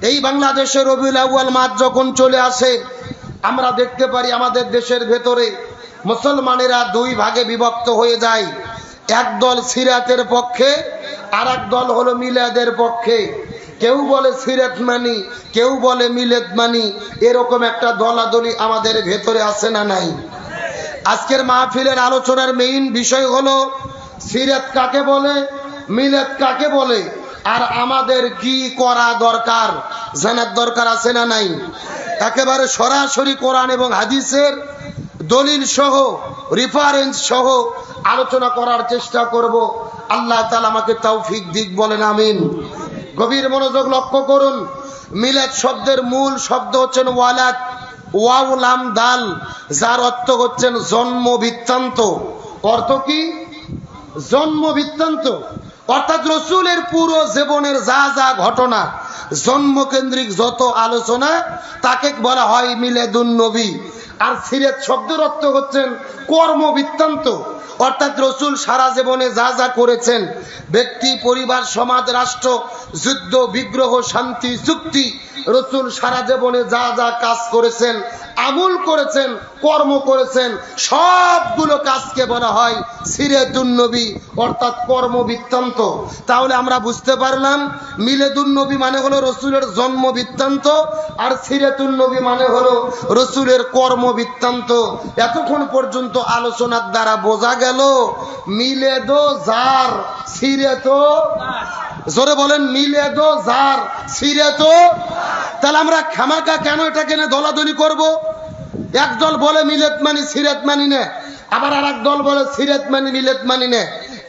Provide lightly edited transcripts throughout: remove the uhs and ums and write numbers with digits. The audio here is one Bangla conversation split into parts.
এই বাংলাদেশে রবিউল আউয়াল মাস যখন চলে আসে, আমরা দেখতে পারি আমাদের দেশের ভেতরে মুসলমানেরা দুই ভাগে বিভক্ত হয়ে যায়। একদল সিরাতের পক্ষে, আর এক দল হলো মিলাদের পক্ষে। কেউ বলে সিরাত মানি, কেউ বলে মিলাদ মানি। এরকম একটা দলাদলি আমাদের ভেতরে আছে না নাই? আজকের মাহফিলের আলোচনার মেইন বিষয় হলো সিরাত কাকে বলে, মিলাদ কাকে বলে, আর আমাদের কি করা দরকার জানার দরকার আছে না নাই? একেবারে সরাসরি কোরআন এবং হাদিসের দলিল সহ, রেফারেন্স সহ আলোচনা করার চেষ্টা করব। আল্লাহ তাআলা আমাকে তৌফিক দিক, বলেন আমিন। গভীর মনোযোগ লক্ষ্য করুন। মিলাদ শব্দের মূল শব্দ হচ্ছেন ওয়ালাদ, ওয়াও লাম দাল, যার অর্থ হচ্ছেন জন্ম বৃত্তান্ত। অর্থ কি? জন্ম বৃত্তান্ত। অর্থাৎ রসুলের পুরো জীবনের যা যা ঘটনা, জন্মকেন্দ্রিক যত আলোচনা, তাকে বলা হয় মিলাদুন নবী। আর সিরাত শব্দের অর্থ হচ্ছেন কর্মবৃত্তান্ত। অর্থাৎ রসুল সারা জীবনে যা যা করেছেন, ব্যক্তি, পরিবার, সমাজ, রাষ্ট্র, যুদ্ধ, বিগ্রহ, শান্তি, চুক্তি, রসুল সারা জীবনে যা যা কাজ করেছেন, আমল করেছেন, কর্ম করেছেন, সবগুলো কাজকে বলা হয় সিরাতুন নবী, অর্থাৎ কর্মবৃত্তান্ত। তাহলে আমরা বুঝতে পারলাম মিলাদুন নবী মানে হলো রসুলের জন্ম বৃত্তান্ত, আর সিরাতুন নবী মানে হলো রসুলের কর্মবৃত্তান্ত। এতক্ষণ পর্যন্ত আলোচনার দ্বারা বোঝা গেল মিলাদো যার, সিরাতো, জোরে বলেন, মিলাদো যার, সিরাতো। তাহলে আমরা খামাকা কেন এটাকে নিয়ে দলাদলি করব? একদল বলে মিলাদ মানি, সিরাত মানি না, আবার আর এক দল বলে সিরাত মানি, মিলাদ মানি না।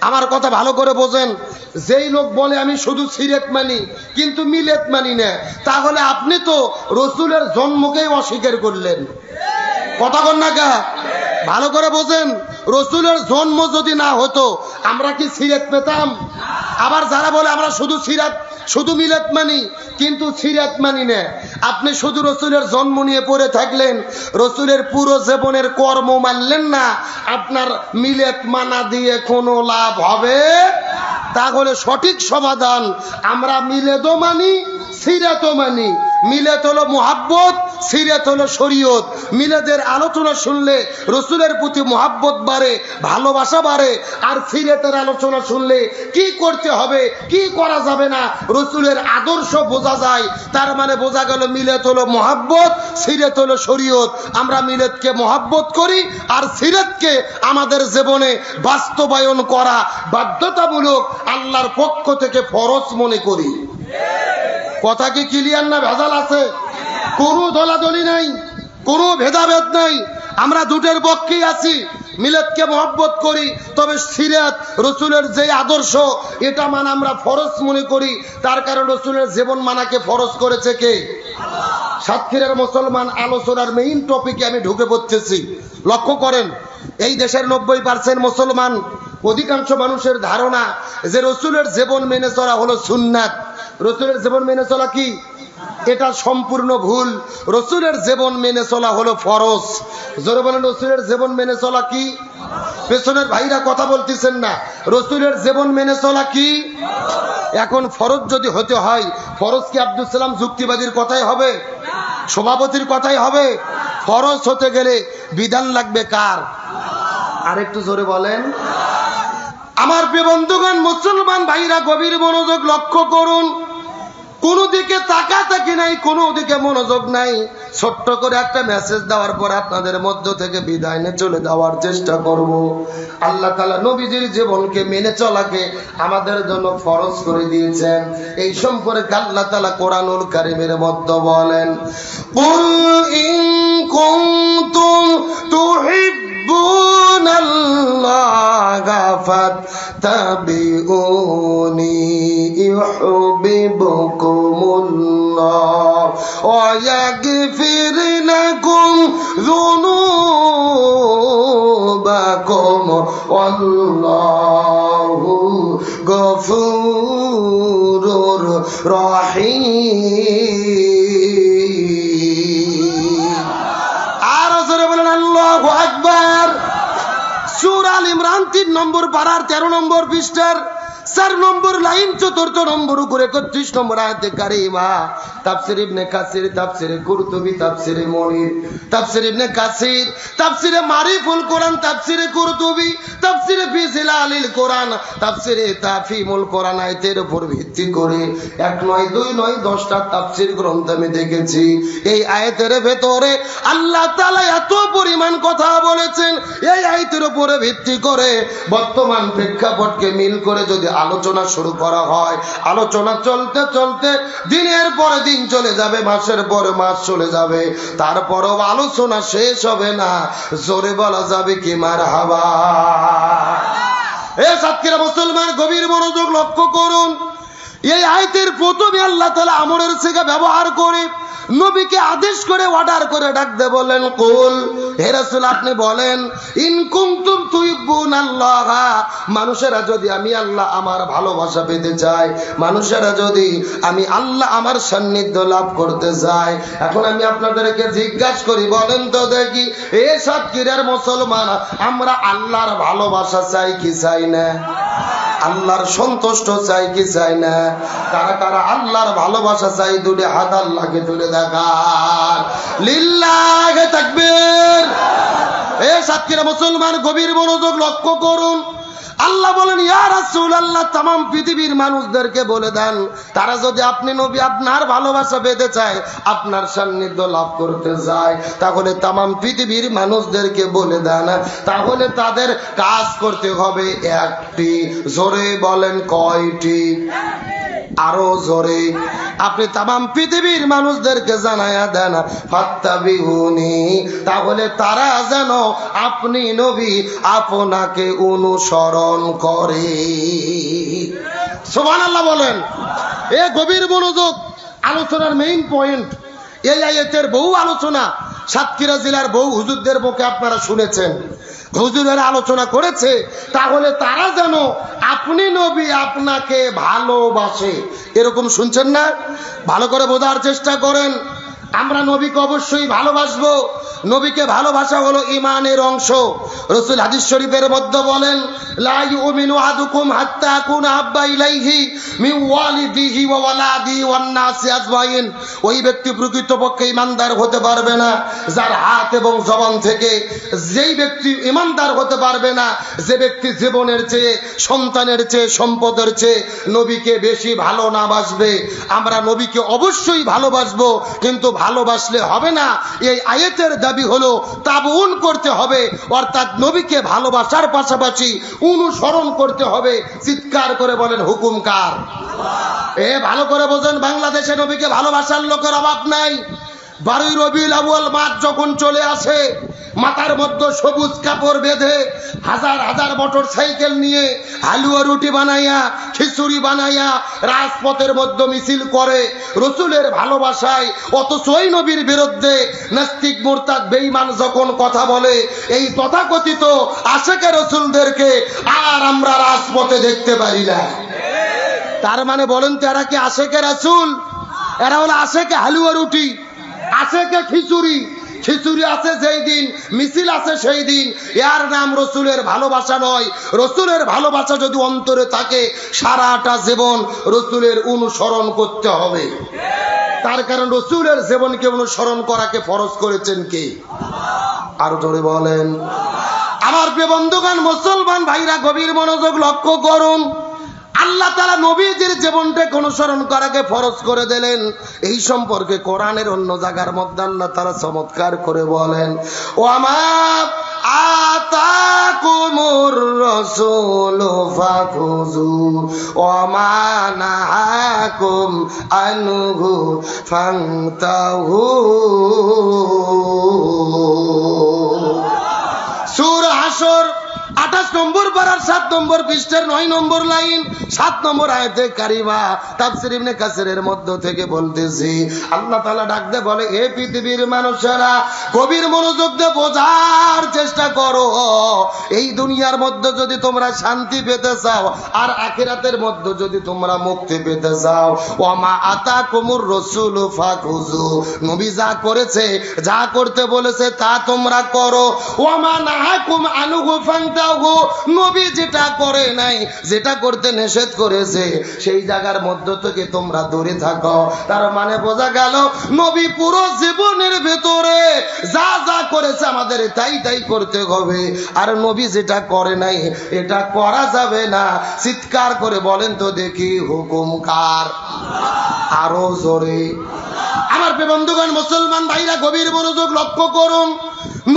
আমার কথা ভালো করে বোঝেন। যেই লোক বলে আমি শুধু সিরাত মানি কিন্তু মিলাদ মানি না, তাহলে আপনি তো রসুলের জন্মকেই অস্বীকার করলেন। কথা বল না কা? ভালো করে বোঝেন। রসুলের জন্ম যদি না হতো আমরা কি সিরাত পেতাম? আবার যারা বলে আমরা শুধু সিরাত, শুধু মিলাদ মানি কিন্তু সিরাত মানি না, আপনি শুধু রসুলের জন্ম নিয়ে পড়ে থাকলেন, রসুলের পুরো জীবনের কর্ম মানলেন না, আপনার মিলাদ মানা দিয়ে কোনো লাভ হবে? তাহলে সঠিক সমাধান, আমরা মিলাদও মানি, সিরাতও মানি। মিলাদ হলো মুহাব্বত, সিরাত হলো শরীয়ত। মিলাদের আলোচনা শুনলে রসুলের প্রতি মুহাব্বত বাড়ে, ভালোবাসা বাড়ে। আর সিরাতের আলোচনা শুনলে কি করতে হবে, কি করা যাবে না, রসুলের আদর্শ বোঝা যায়। তার মানে বোঝা গেল মিলাদ হলো মুহাব্বত, সিরাত হলো শরীয়ত। আমরা মিলাদকে মুহাব্বত করি, আর সিরাতকে আমাদের জীবনে বাস্তবায়ন করা বাধ্যতামূলক, আল্লাহর পক্ষ থেকে ফরজ মনে করি। কথা কি ক্লিয়ার না ভেজাল আছে? কোনো দলাদলি নাই, কোনো ভেদাভেদ নাই, আমরা দুটের পক্ষেই আছি। মিলাদকে মহব্বত করি, তবে সিরাত, রসুলের যে আদর্শ, এটা মানা আমরা ফরজ মনে করি। তার কারণ রসুলের জীবন মানাকে ফরজ করেছে কে? সাতক্ষীরার মুসলমান আলোচনার মেইন টপিকে আমি ঢুকে পড়তেছি। লক্ষ্য করেন, এই দেশের 90% মুসলমান, অধিকাংশ মানুষের ধারণা যে রসুলের জীবন মেনে চলা হলো সুন্নাত। রসুলের জীবন মেনে চলা কি? এটা সম্পূর্ণ ভুল। রসুলের জীবন মেনে চলা হলো ফরজ। জোরে বলেন, রসুলের জীবন মেনে চলা কি? পেছনের ভাইরা কথা বলতেছেন না। রসুলের জীবন মেনে চলা কি? এখন ফরজ যদি হতে হয়, ফরজ কি আব্দুল সালাম যুক্তিবাদীর কথাই হবে? সভাপতির কথাই হবে? ফরজ হতে গেলে বিধান লাগবে কার? আর একটু জোরে বলেন। আমার প্রিয় বন্ধুগণ, মুসলমান ভাইরা গভীর মনোযোগ লক্ষ্য করুন। কোনো দিকে তাকাতাকি নাই, কোনো দিকে মনোযোগ নাই। ছোট্ট করে একটা মেসেজ দেওয়ার পর আপনাদের মধ্য থেকে বিদায় নিয়ে চলে যাওয়ার চেষ্টা করব। আল্লাহ তাআলা নবীজির জীবনকে মেনে চলাকে আমাদের জন্য ফরজ করে দিয়েছেন। এই সম্পর্কে আল্লাহ তাআলা কোরআনুল কারীমের মধ্যে বলেন, কুল ইন কুনতুম তুহিব্বুনাল্লাহা ফাত্তাবিউনি ইউহিব্বুকুমুল্লাহ ওয়া ইয়াগফির লাকুম যুনুবাকুম ওয়াল্লাহু গফুরুর রহিম। আর জোরে বলেন আল্লাহু আকবার। সূরা আল ইমরান 3 নম্বর পারার 13 নম্বর পৃষ্ঠার 4 নম্বর লাইন 4 নম্বর উপরে 31 নম্বর আয়াতে কারিমা তাফসীর ইবনে কাসির, তাফসীরে কুরতুবী, তাফসীরে মনির, তাফসীর ইবনে কাসির, তাফসীরে মারিফুল কোরআন, তাফসীরে কুরতুবী, তাফসীরে ফি জিলালিল কোরআন, তাফসীরে তাফহিমুল কোরআন আয়াতের উপর ভিত্তি করে 1 নয় 2 নয় 10টা তাফসীর গ্রন্থ আমি দেখেছি। এই আয়াতের ভেতরে আল্লাহ তাআলা এত পরিমাণ কথা বলেছেন, এই আয়াতের উপরে ভিত্তি করে বর্তমান প্রেক্ষাপটকে মিল করে যদি আলোচনা শুরু করা হয়, আলোচনা চলতে চলতে দিনের পরে দিন চলে যাবে, মাসের পরে মাস চলে যাবে, তারপরও আলোচনা শেষ হবে না। জোরে বলা যাবে কি মারহাবা। এ সাতক্ষীরা মুসলমান গভীর মনোযোগ লক্ষ্য করুন। এই আয়াতের প্রথমে আল্লাহ তাআলা আমরের সিগা ব্যবহার করে নবীকে আদেশ করে অর্ডার করে ডাকতে বলেন, কুল, হে রাসূল আপনি বলেন, ইন কুনতুম তুহিব্বুনাল্লাহ, মানুষেরা যদি আমি আল্লাহ আমার ভালোবাসা পেতে চাই, মানুষেরা যদি আমি আল্লাহ আমার সান্নিধ্য লাভ করতে চাই। এখন আমি আপনাদেরকে জিজ্ঞাসা করি, বলেন তো দেখি, এ সাতক্ষীরার মুসলমান, আমরা আল্লাহর ভালোবাসা চাই কি চাই না? আল্লাহর সন্তুষ্ট চাই কি চাই না? কারা কারা আল্লাহর ভালোবাসা চাই? দুটো হাত আল্লাহকে তুলে দেখান, লিল্লাহি তাকবীর। এ সাতক্ষীরা মুসলমান গভীর মনোযোগ লক্ষ্য করুন। আল্লাহ বলেন, ইয়া রাসূলুল্লাহ, तमाम পৃথিবীর মানুষদেরকে বলে দেন, তারা যদি আপনি নবী আপনার ভালোবাসা পেতে চায়, আপনার সান্নিধ্য লাভ করতে চায়, তাহলে तमाम পৃথিবীর মানুষদেরকে বলে দেন, তাহলে তাদের কাজ করতে হবে একটি। জোরে বলেন কয়টি? আরো জোরে। আপনি तमाम পৃথিবীর মানুষদেরকে জানায়া দেন, ফাত্তাবিউনি, তাহলে তারা যেন আপনি নবী আপনাকে অনুসরণ করে। সুবহানাল্লাহ বলেন। এ গভীর মনোযোগ, আলোচনার মেইন পয়েন্ট। এই আয়াতের বহু আলোচনা সাতক্ষীরা জেলার বহু হুজুরদের মুখে আপনারা শুনেছেন, হুজুরেরা আলোচনা করেছে, তাহলে তারা যেন আপনি নবী আপনাকে ভালোবাসে, এরকম শুনছেন না? ভালো করে বোঝার চেষ্টা করেন। আমরা নবীকে অবশ্যই ভালোবাসবো। নবীকে ভালোবাসা হলো ঈমানের অংশ। রাসূল হাদিস শরীফের মধ্যে বলেন, লা ইউমিনু আহাদুকুম হাত্তা আকুনা আহাব্বা ইলাইহি মিন ওয়ালিদিহি ওয়া ওয়ালাদিহি ওয়ান নাসি আজমাইন। ওই ব্যক্তি প্রকৃতপক্ষে ঈমানদার হতে পারবে না যার হাত এবং জবান থেকে, যেই ব্যক্তি ঈমানদার হতে পারবে না যে ব্যক্তি জীবনের চেয়ে, সন্তানের চেয়ে, সম্পদের চেয়ে নবীকে বেশি ভালো না বাসবে। আমরা নবীকে অবশ্যই ভালোবাসবো, কিন্তু ভালোবাসলে হবে না। এই আয়াতের দাবি হলো তাবউন করতে হবে, অর্থাৎ নবীকে ভালোবাসার পাশাপাশি অনুসরণ করতে হবে। চিৎকার করে বলেন, হুকুম কার? এ ভালো করে বোঝেন, বাংলাদেশে নবীকে ভালোবাসার লোকের অভাব নাই। 12 রবিউল আউয়াল মাস যখন চলে আসে, মাথার মধ্যে সবুজ কাপড় বেঁধে হাজার হাজার মোটর সাইকেল নিয়ে হালুয়া রুটি বানাইয়া, খিচুড়ি বানাইয়া রাজপথের মধ্যে মিছিল করে রসুলের ভালোবাসায়। অথচ ওই নবীর বিরুদ্ধে নাস্তিক মুরতাদ বেঈমান যখন কথা বলে, এই তথাকথিত আশেকে রসুলদেরকে আর আমরা রাজপথে দেখতে পারি না। তার মানে বলেন তো, এরা কি আশেকে রাসূল? এরা হলো আশেকে হালুয়া রুটি, আশেকে খিচুড়ি। খিচুড়ি আছে যেই দিন, মিছিল আছে সেই দিন, এর নাম রসুলের ভালোবাসা নয়। রসুলের ভালোবাসা যদি অন্তরে থাকে, সারাটা জীবন রসুলের অনুসরণ করতে হবে। তার কারণ রসুলের জীবনকে অনুসরণ করাকে ফরজ করেছেন কে? আরো জোরে বলেন। আমার প্রিয় বন্ধুগণ, মুসলমান ভাইরা গভীর মনোযোগ লক্ষ্য করুন। আল্লাহ তাআলা নবীদের জীবনটাকে অনুসরণ করাকে ফরজ করে দিলেন। এই সম্পর্কে কোরআনের অন্য জায়গার মধ্যে আল্লাহ তাআলা চমৎকার করে বলেন, ওয়ামা আতাকুমুর রাসূলু ফাখুযু ওয়ামা নাহাকুম আনহু ফান্তাহু। সূরা হাসর 28 নম্বর পারার 7 নম্বর পৃষ্ঠার 9 নম্বর লাইন, 7 নম্বর আয়াতে কারিমা। তাফসীর ইবনে কাসিরের মধ্য থেকে বলতেছি, আল্লাহ তাআলা ডাকতে বলে, হে পৃথিবীর মানুষেরা, গভীর মনোযোগ দিয়ে বোঝার চেষ্টা করো। এই দুনিয়ার মধ্যে যদি তোমরা শান্তি পেতে চাও, আর আখিরাতের মধ্যে যদি তোমরা মুক্তি পেতে চাও, ওয়ামা আতাকুমুর রাসূলু ফাখুযু, নবী যা করেছে, যা করতে বলেছে তা তোমরা করো। ওয়ামা নাহাকুম আনহু ফান্তাহু, গো নবী যেটা করে নাই, যেটা করতে নিষেধ করেছে সেই জায়গার মধ্য থেকে তোমরা দূরে থাকো। তার মানে বোঝা গেল নবী পুরো জীবনের ভেতরে যা যা করেছে আমাদের তাই তাই করতে হবে, আর নবী যেটা করে নাই এটা করা যাবে না। চিৎকার করে বলেন তো দেখি, হুকুম কার? আরো জোরে। আমার বন্ধুগণ, মুসলমান ভাইরা গভীর মনোযোগ লক্ষ্য করুন,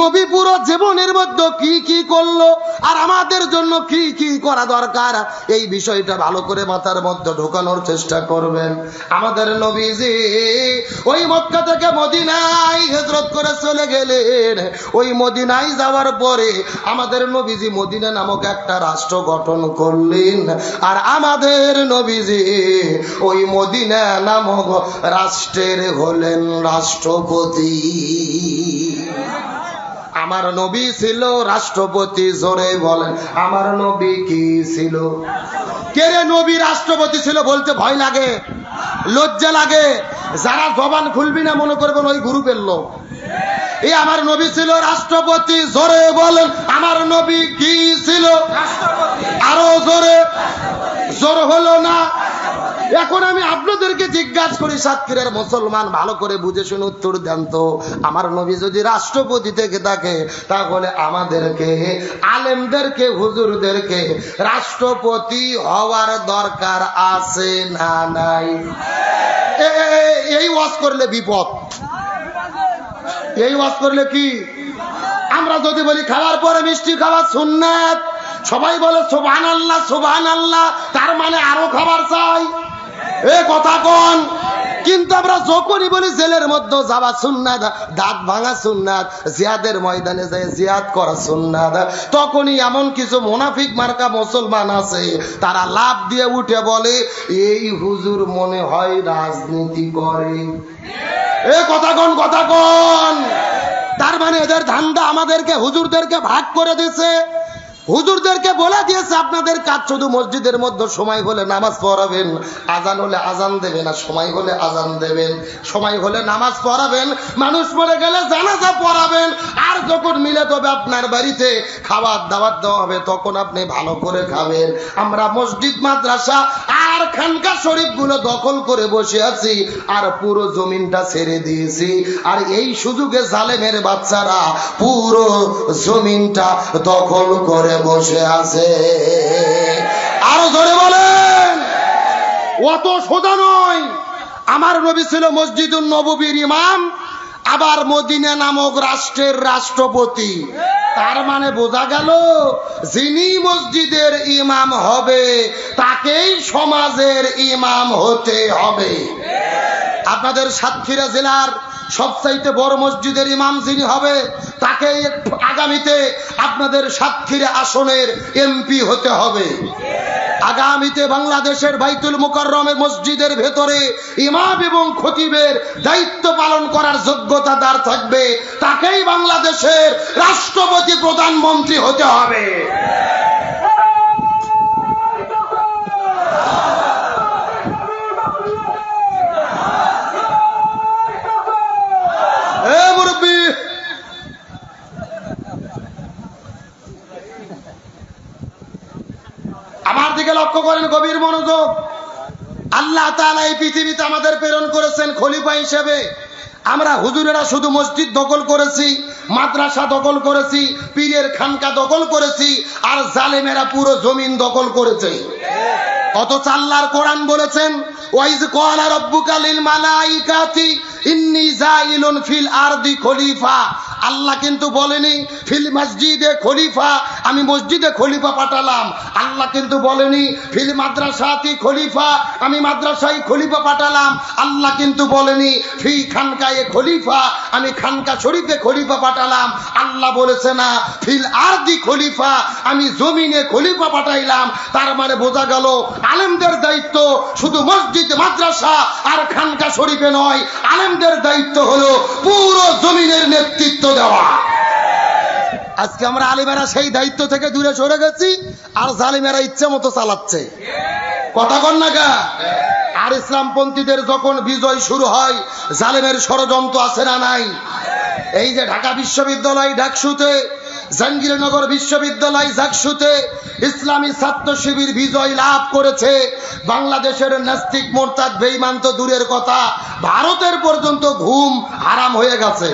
নবী পুরো জীবনের মধ্যে কি কি করলো আর আমাদের জন্য কি কি করা দরকার এই বিষয়টা ভালো করে মাথার মধ্যে ঢোকানোর চেষ্টা করবেন। আমাদের নবীজি ওই মক্কা থেকে মদিনায় হিজরত করে চলে গেলেন। ওই মদিনায় যাওয়ার পরে আমাদের নবীজি মদিনা নামক একটা রাষ্ট্র গঠন করলেন, আর আমাদের নবীজি ওই মদিনা নামক রাষ্ট্রের হলেন রাষ্ট্রপতি। আমার নবী ছিল রাষ্ট্রপতি। জোরে বলেন, আমার নবী কি ছিল? কে রে নবী রাষ্ট্রপতি ছিল বলতে ভয় লাগে, লজ্জা লাগে? যারা জবান খুলবি না মনে করবেন ওই গ্রুপের লোক। এই আমার নবী ছিল রাষ্ট্রপতি। জোরে বলেন, আমার নবী কি ছিল? আরো জোরে। জোর হলো না? এখন আমি আপনাদেরকে জিজ্ঞাসা করি, সাতক্ষীরার মুসলমান, ভালো করে বুঝে শুনে উত্তর দেন তো, আমার নবী যদি রাষ্ট্রপতি থেকে থাকে তাহলে আমাদেরকে, আলেমদেরকে, হুজুরদেরকে রাষ্ট্রপতি হওয়ার দরকার আছে না নাই? এই ওয়াজ করলে বিপদ। এই ওয়াজ করলে কি? আমরা যদি বলি খাওয়ার পরে মিষ্টি খাওয়া সুন্নাত, সবাই বলে সুবহানাল্লাহ সুবহানাল্লাহ, তার মানে আরো খাবার চাই। এ কথা কোন? কিন্তু আমরা যখনই বলি জেলের মধ্যে যাওয়া সুন্নাত, দাঁত ভাঙা সুন্নাত, জিহাদের ময়দানে যায় জিহাদ করা সুন্নাত, তখনই এমন কিছু মুনাফিক মার্কা মুসলমান আছে, তারা লাভ দিয়ে উঠে বলে এই হুজুর মনে হয় রাজনীতি করে। এ কথা কোন? কথা কোন? তার মানে এদের ধান্দা আমাদেরকে, হুজুরদেরকে ভাগ করে দিয়েছে। হুজুরদেরকে বলে দিয়েছে আপনাদের কাজ শুধু মসজিদের মধ্যে সময় হলে নামাজ পড়াবেন, আজান হলে আজান দেবেন, আর সময় হলে আজান দেবেন, সময় হলে নামাজ পড়াবেন, মানুষ মরে গেলে জানাজা পড়াবেন, আর যখন মিলে তবে আপনার বাড়িতে খাবার দাওয়াত দেওয়া হবে তখন আপনি ভালো করে খাবেন। আমরা মসজিদ, মাদ্রাসা আর খানকা শরীফ গুলো দখল করে বসে আছি, আর পুরো জমিনটা ছেড়ে দিয়েছি, আর এই সুযোগে জালেমের বাচ্চারা পুরো জমিনটা দখল করে বসে আছে। আরো ধরে বলেন, অত সোজা নয়। আমার নবী ছিল মসজিদুন নববীর ইমাম, আবার মদিনা নামক রাষ্ট্রের রাষ্ট্রপতি। তার মানে বোঝা গেল যিনি মসজিদের ইমাম হবে তাকেই সমাজের ইমাম হতে হবে। আপনাদের সাতক্ষীরা জেলার সবচাইতে বড় মসজিদের ইমাম যিনি হবে তাকে আগামীতে আপনাদের সাতক্ষীরা আসনের এমপি হতে হবে। আগামীতে বাংলাদেশের বাইতুল মুকাররমের মসজিদের ভেতরে ইমাম এবং খতিবের দায়িত্ব পালন করার যোগ্যতা যার থাকবে তাকেই বাংলাদেশের রাষ্ট্রপতি, প্রধানমন্ত্রী হতে হবে। আমার দিকে লক্ষ্য করেন, গভীর মনোযোগ। আল্লাহ তাআলা এই পৃথিবীতে আমাদের প্রেরণ করেছেন খলিফা হিসেবে। আমরা হুজুরেরা শুধু মসজিদ দখল করেছি, মাদ্রাসা দখল করেছি, পীরের খানকা দখল করেছি, আর জালেমেরা পুরো জমিন দখল করেছে। অথচ আল্লাহর কোরআন বলেছেন, ওয়াইজ ক্বালা রাব্বুকা লিল মালাইকাতি ইন্নী জাইলুন ফিল আরদি খলিফা। আল্লাহ কিন্তু বলেনি ফিল মসজিদে খলিফা, আমি মসজিদে খলিফা পাঠালাম। আল্লাহ কিন্তু বলেনি ফিল মাদ্রাসাতি খলিফা, আমি মাদ্রাসায় খলিফা পাঠালাম। আল্লাহ কিন্তু বলেনি ফি খানকায়ে খলিফা, আমি খানকা শরীফে খলিফা পাঠালাম। আল্লাহ বলেছে না ফিল আরদি খলিফা, আমি জমিনে খলিফা পাঠাইলাম। তার মানে বোঝা গেল আলেমদের দায়িত্ব শুধু মসজিদ, মাদ্রাসা আর খানকা শরীফে নয়, আলেমদের দায়িত্ব হলো পুরো জমিনের নেতৃত্ব দেওয়া। আজকে আমরা আলেমেরা সেই দায়িত্ব থেকে দূরে সরে গেছি, আর জালিমেরা ইচ্ছে মতো চালাচ্ছে। কথা কন না গা? আর ইসলামপন্থীদের যখন বিজয় শুরু হয় জালিমের ষড়যন্ত্র আছে না নাই? এই যে ঢাকা বিশ্ববিদ্যালয় ডাকসুতে জাহাঙ্গীরনগর বিশ্ববিদ্যালয় জাকসুতে ইসলামী ছাত্র শিবির বিজয় লাভ করেছে। বাংলাদেশের নাস্তিক মোরতাদ বেঈমান তো দূরের কথা, ভারতের পর্যন্ত ঘুম হারাম হয়ে গেছে।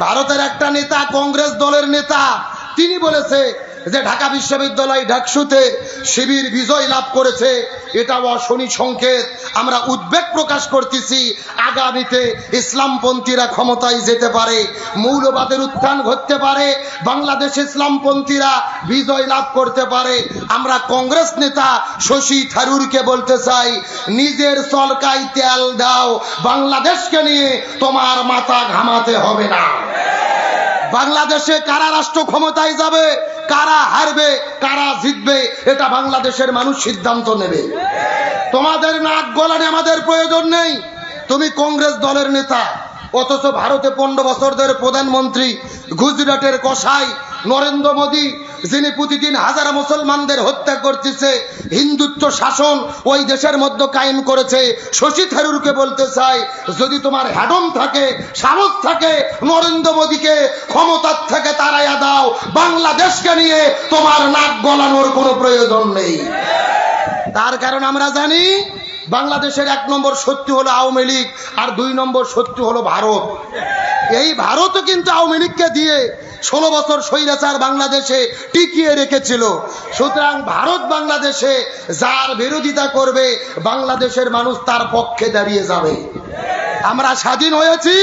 ভারতের একটা নেতা, কংগ্রেস দলের নেতা, তিনি বলেছে যে ঢাকা বিশ্ববিদ্যালয় ডাকসুতে শিবির বিজয় লাভ করেছে, এটা অশনি সংকেত। আমরা উদ্বেগ প্রকাশ করতেছি, আগামীতে ইসলামপন্থীরা ক্ষমতায় যেতে পারে, মৌলবাদের উত্থান ঘটতে পারে, বাংলাদেশ ইসলামপন্থীরা বিজয় লাভ করতে পারে। আমরা কংগ্রেস নেতা শশী থারুরকে বলতে চাই, নিজের চলকায় তেল দাও, বাংলাদেশকে নিয়ে তোমার মাথা ঘামাতে হবে না। বাংলাদেশে কারা রাষ্ট্র ক্ষমতায় যাবে, কারা হারবে, কারা জিতবে, এটা বাংলাদেশের মানুষ সিদ্ধান্ত নেবে। তোমাদের নাক গলানে আমাদের প্রয়োজন নেই। তুমি কংগ্রেস দলের নেতা, অথচ ভারতে 15 বছর ধরে প্রধানমন্ত্রী, গুজরাটের কসাই নরেন্দ্র মোদী, যিনি প্রতিদিন হাজার মুসলমানদের হত্যা করতেছে, হিন্দুত্ব শাসন ওই দেশের মধ্যে কায়েম করেছে। শশী থারুরকে বলতে চাই, যদি তোমার হ্যাডম থাকে, সাহস থাকে, নরেন্দ্র মোদীকে ক্ষমতার থেকে তাড়াইয়া দাও, বাংলাদেশকে নিয়ে তোমার নাক গলানোর কোনো প্রয়োজন নেই। তার কারণ আমরা জানি, বাংলাদেশের 1 নম্বর শত্রু হলো আওয়ামী লীগ, আর 2 নম্বর শত্রু হলো ভারত। এই ভারতও কিন্তু আওয়ামী লীগকে দিয়ে 16 বছর স্বৈরাচার বাংলাদেশে টিকিয়ে রেখেছিল। সুতরাং ভারত বাংলাদেশে যার বিরোধিতা করবে, বাংলাদেশের মানুষ তার পক্ষে দাঁড়িয়ে যাবে। আমরা স্বাধীন হয়েছি,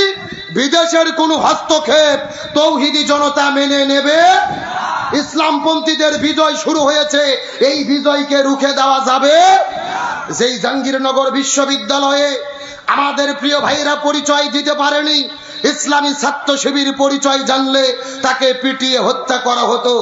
বিদেশের কোনো হস্তক্ষেপ তৌহিদি জনতা মেনে নেবে। ইসলামপন্থীদের বিজয় শুরু হয়েছে, এই বিজয়কে রুখে দেওয়া যাবে। যেই জাহাঙ্গীরনগর বিশ্ববিদ্যালয়ে আমাদের প্রিয় ভাইরা পরিচয় দিতে পারেনি, ইসলামী ছাত্র শিবির পরিচয় জানলে তাকে পিটিয়ে হত্যা করা হতো।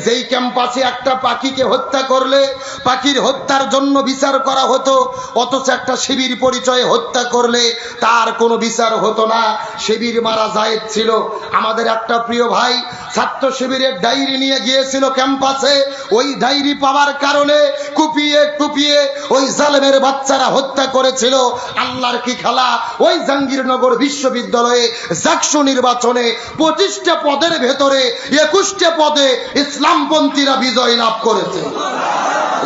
যেই ক্যাম্পাসে একটা পাখিকে হত্যা করলে পাখির হত্যার জন্য বিচার করা হতো, অথচ একটা শিবির পরিচয়ে হত্যা করলে তার কোনো বিচার হতো না। শিবির মারা জায়েজ ছিল। আমাদের একটা প্রিয় ভাই ছাত্র শিবিরের ডায়েরি নিয়ে গিয়েছিল ক্যাম্পাসে, ওই ডায়েরি পাওয়ার কারণে কুপিয়ে কুপিয়ে ওই জালেমের বাচ্চারা হত্যা করেছিল। আল্লাহর কি খেলা, ওই জাহাঙ্গীরনগর বিশ্ববিদ্যালয়ে জাকসু নির্বাচনে 25টা পদের ভেতরে 21টা পদে ইসলামপন্থীরা বিজয় লাভ করেছে।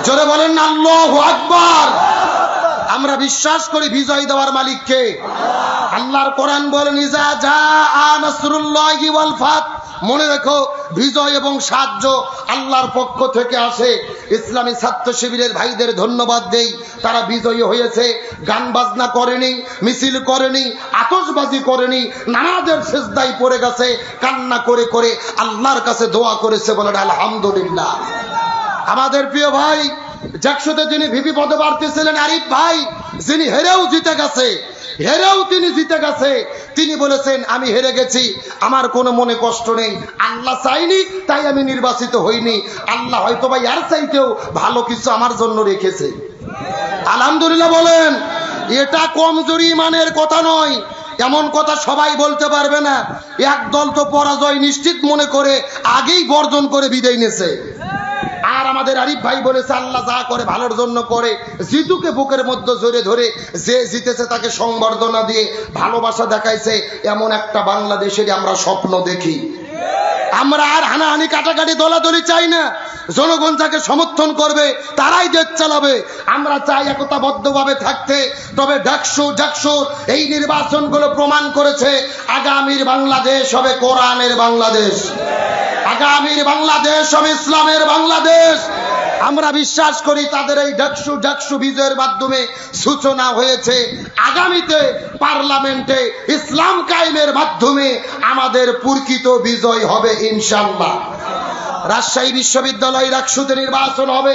জোরে বলেন না আল্লাহু আকবার। আমরা বিশ্বাস করি বিজয় দেওয়ার মালিককে। আল্লাহর কোরআন বলেন, ইজা জাআ নাসরুল্লাহি ওয়াল ফাত, মনে রেখো বিজয় এবং সাহায্য আল্লাহর পক্ষ থেকে আসে। ইসলামী ছাত্র শিবিরের ভাইদের ধন্যবাদ দেই, তারা বিজয়ী হয়েছে। গান বাজনা করেনি, মিছিল করেনি, আতশবাজি করেনি, নামাজের সিজদায় পড়ে গেছে, কান্না করে করে আল্লাহর কাছে দোয়া করেছে, বলেন আলহামদুলিল্লাহ। আমাদের প্রিয় ভাই জাকসুতে যিনি ভিপি পদে প্রার্থী ছিলেন আরিফ ভাই, যিনি হেরেও জিতে গেছে, তিনি জিতে গেছে, তিনি বলেছেন, আমি হেরে গেছি, আমার কোনো মনে কষ্ট নেই, আল্লাহ চাইনি তাই আমি নির্বাচিত হইনি, আল্লাহ হয়তো বা এর চাইতেও ভালো কিছু আমার জন্য রেখেছে। আলহামদুলিল্লাহ বলেন। এটা কমজোরি ইমানের কথা নয়, এমন কথা সবাই বলতে পারবে না। এক দল তো পরাজয় নিশ্চিত মনে করে আগেই বর্জন করে বিদায় নিয়েছে। আর আমাদের আরিফ ভাই বলেছে, আল্লাহ যা করে ভালোর জন্য করে। জিতুকে বুকের মধ্যে জড়ে ধরে যে জিতেছে তাকে সংবর্ধনা দিয়ে ভালোবাসা দেখাইছে। এমন একটা বাংলাদেশের আমরা স্বপ্ন দেখি। আমরা আর হানাহানি কাটাকাটি দলাদলি চাই না। জনগণ যাকে সমর্থন করবে তারাই দেশ চালাবে। আমরা চাই একতাবদ্ধভাবে থাকতে। তবে ডাকসু এই নির্বাচনগুলো প্রমাণ করেছে, আগামীর বাংলাদেশ হবে কোরআনের বাংলাদেশ, আগামীর বাংলাদেশ হবে ইসলামের বাংলাদেশ। আমরা বিশ্বাস করি তাদের এই ডাকসু বিজয়ের মাধ্যমে সূচনা হয়েছে। আগামীতে পার্লামেন্টে ইসলাম কায়েমের মাধ্যমে আমাদের প্রকৃত বিজয় হবে ইনশাআল্লাহ। রাজশাহী বিশ্ববিদ্যালয় ডাকসুতে নির্বাচন হবে,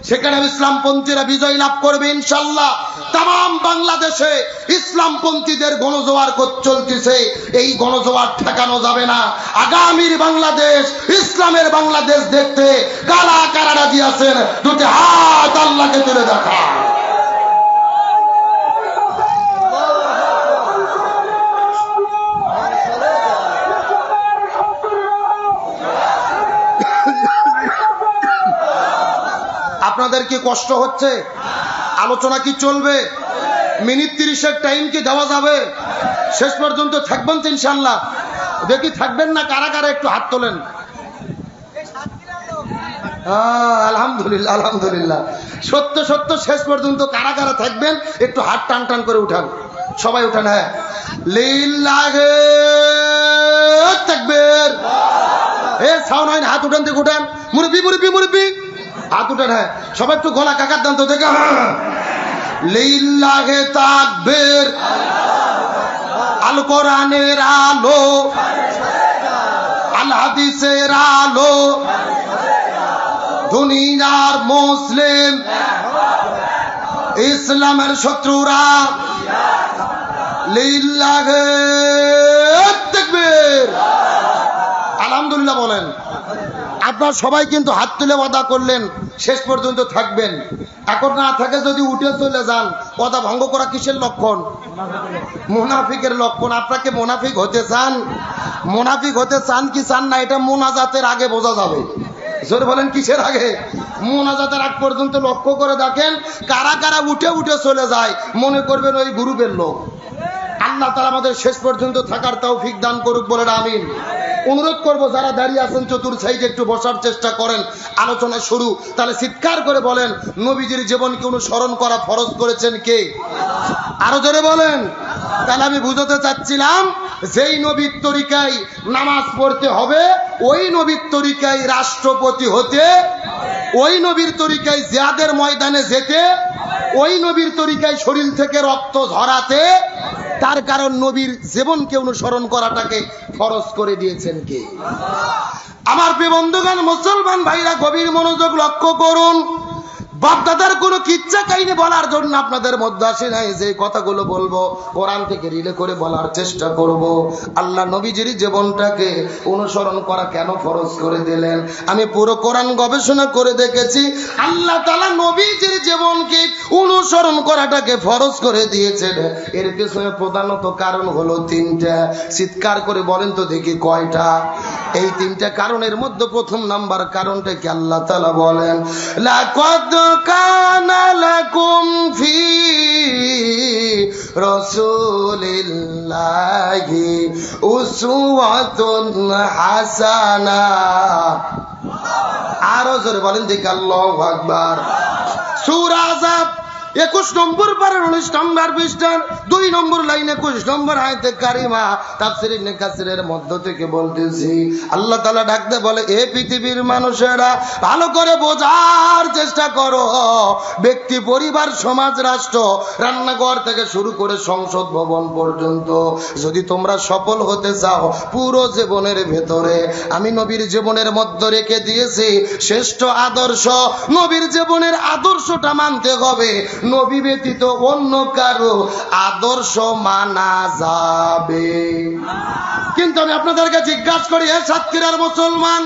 সেখানে ইসলামপন্থীরা বিজয় লাভ করবে ইনশাআল্লাহ। তাম বাংলাদেশে ইসলামপন্থীদের গণজোয়ার চলতেছে, এই গণজোয়ার ঠেকানো যাবে না। আগামীর বাংলাদেশ ইসলামের বাংলাদেশ দেখতে কারা কারা রাজি আছেন, দুটি হাত আল্লাহকে তুলে দেখা। আপনাদের কি কষ্ট হচ্ছে? আলোচনা কি চলবে? মিনিট 30-এর টাইম কি দেওয়া যাবে? শেষ পর্যন্ত থাকবেন তো ইনশাআল্লাহ? দেখি থাকবেন না কারা কারা, একটু হাত তোলেন। আলহামদুলিল্লাহ আলহামদুলিল্লাহ। সত্য সত্য শেষ পর্যন্ত কারা কারা থাকবেন একটু হাত টান টান করে উঠান, সবাই উঠান। হ্যাঁ, লিল্লাহি তাকবীর। সাউন্ড হয় না, হাত উঠান থেকে উঠান। মুরব্বি মুরব্বি মুরব্বি হাত উঠান। হ্যাঁ, সবাই একটু গলা কাকার দান তো দেখে। লিল্লাহি তাকবীর। আল কোরআনের আলো, আল হাদিসের আলো, দুনিয়ার মুসলিম ইসলামের শত্রুরা লিল্লাহি তাকবীর। আলহামদুলিল্লাহ বলেন। আপনারা সবাই কিন্তু হাত তুলে ওয়াদা করলেন শেষ পর্যন্ত থাকবেন। এখন না থাকে যদি উঠে চলে যান, ওয়াদা ভঙ্গ করা কিসের লক্ষণ? মুনাফিকের লক্ষণ। আপনাকে মুনাফিক হতে চান? মুনাফিক হতে চান কি চান না, এটা মুনাজাতের আগে বোঝা যাবে। জোরে বলেন, কিসের আগে? মুনাজাতের আগ পর্যন্ত লক্ষ্য করে দেখেন কারা কারা উঠে উঠে চলে যায়, মনে করবেন ওই গ্রুপের লোক। আল্লাহ তাআলা আমাদের শেষ পর্যন্ত থাকার তৌফিক দান করুক, বলেন আমিন। অনুরোধ করব যারা দাঁড়িয়ে আছেন চতুর্থ সাইডে একটু বসার চেষ্টা করেন। আলোচনা শুরু, তাহলে চিৎকার করে বলেন নবীজির জীবনকে অনুসরণ করা ফরজ করেছেন কে? আরো জোরে বলেন। তাহলে আমি বুঝাতে চাচ্ছিলাম যেই নবীর তরিকায় নামাজ পড়তে হবে, ওই নবীর তরিকায় রাষ্ট্রপতি হতে, ওই নবীর তরিকায় জিহাদের ময়দানে যেতে, ওই নবীর তরিকায় শরীর থেকে রক্ত ঝরাতে, তার কারণ নবীর জীবনকে অনুসরণ করাটাকে ফরজ করে দিয়েছেন কে? আমার প্রিয় বন্ধুগণ, মুসলমান ভাইরা গভীর মনোযোগ লক্ষ্য করুন। বাপদাদার কোনো কিচ্ছা কাহিনী বলার জন্য আপনাদের মধ্যে আসে নাই। যে কথাগুলো বলবো কোরআন থেকে রিলে করে বলার চেষ্টা করব। আল্লাহ নবীজির জীবনটাকে অনুসরণ করা কেন ফরজ করে দিলেন, আমি পুরো কোরআন গবেষণা করে দেখেছি। আল্লাহ তাআলা নবীজির জীবনকে অনুসরণ করাটাকে ফরজ করে দিয়েছেন। এর পেছনে প্রধানত কারণ হলো তিনটা। চিৎকার করে বলেন তো দেখি কয়টা? এই তিনটা কারণের মধ্যে প্রথম নাম্বার কারণটা কি? আল্লাহ তাআলা বলেন, লাকাদ কানা লাকুম ফি রাসূলিল্লাহি উসওয়াতুন হাসানাহ। আরো জোরে বলেন দেখি আল্লাহু আকবার। সূরা আযাব 21 নম্বর পারার 19 নম্বর পৃষ্ঠার 2 নম্বর লাইন 21 নম্বর আয়াতে কারিমা তাফসীর ইবনে কাসিরের মধ্য থেকে বলতেছি, আল্লাহ তাআলা ডাকতে বলে, এ পৃথিবীর মানুষেরা ভালো করে বোঝার চেষ্টা করো। ব্যক্তি, পরিবার, সমাজ, রাষ্ট্র, রান্নাঘর থেকে শুরু করে সংসদ ভবন পর্যন্ত যদি তোমরা সফল হতে চাও, পুরো জীবনের ভেতরে আমি নবীর জীবনের মধ্যে রেখে দিয়েছি শ্রেষ্ঠ আদর্শ। নবীর জীবনের আদর্শটা মানতে হবে। নবী ব্যতীত অন্য কারো আদর্শ মানা যাবে। কিন্তু আমি আপনাদেরকে জিজ্ঞাসা করি, এ সাতক্ষীরার মুসলমান,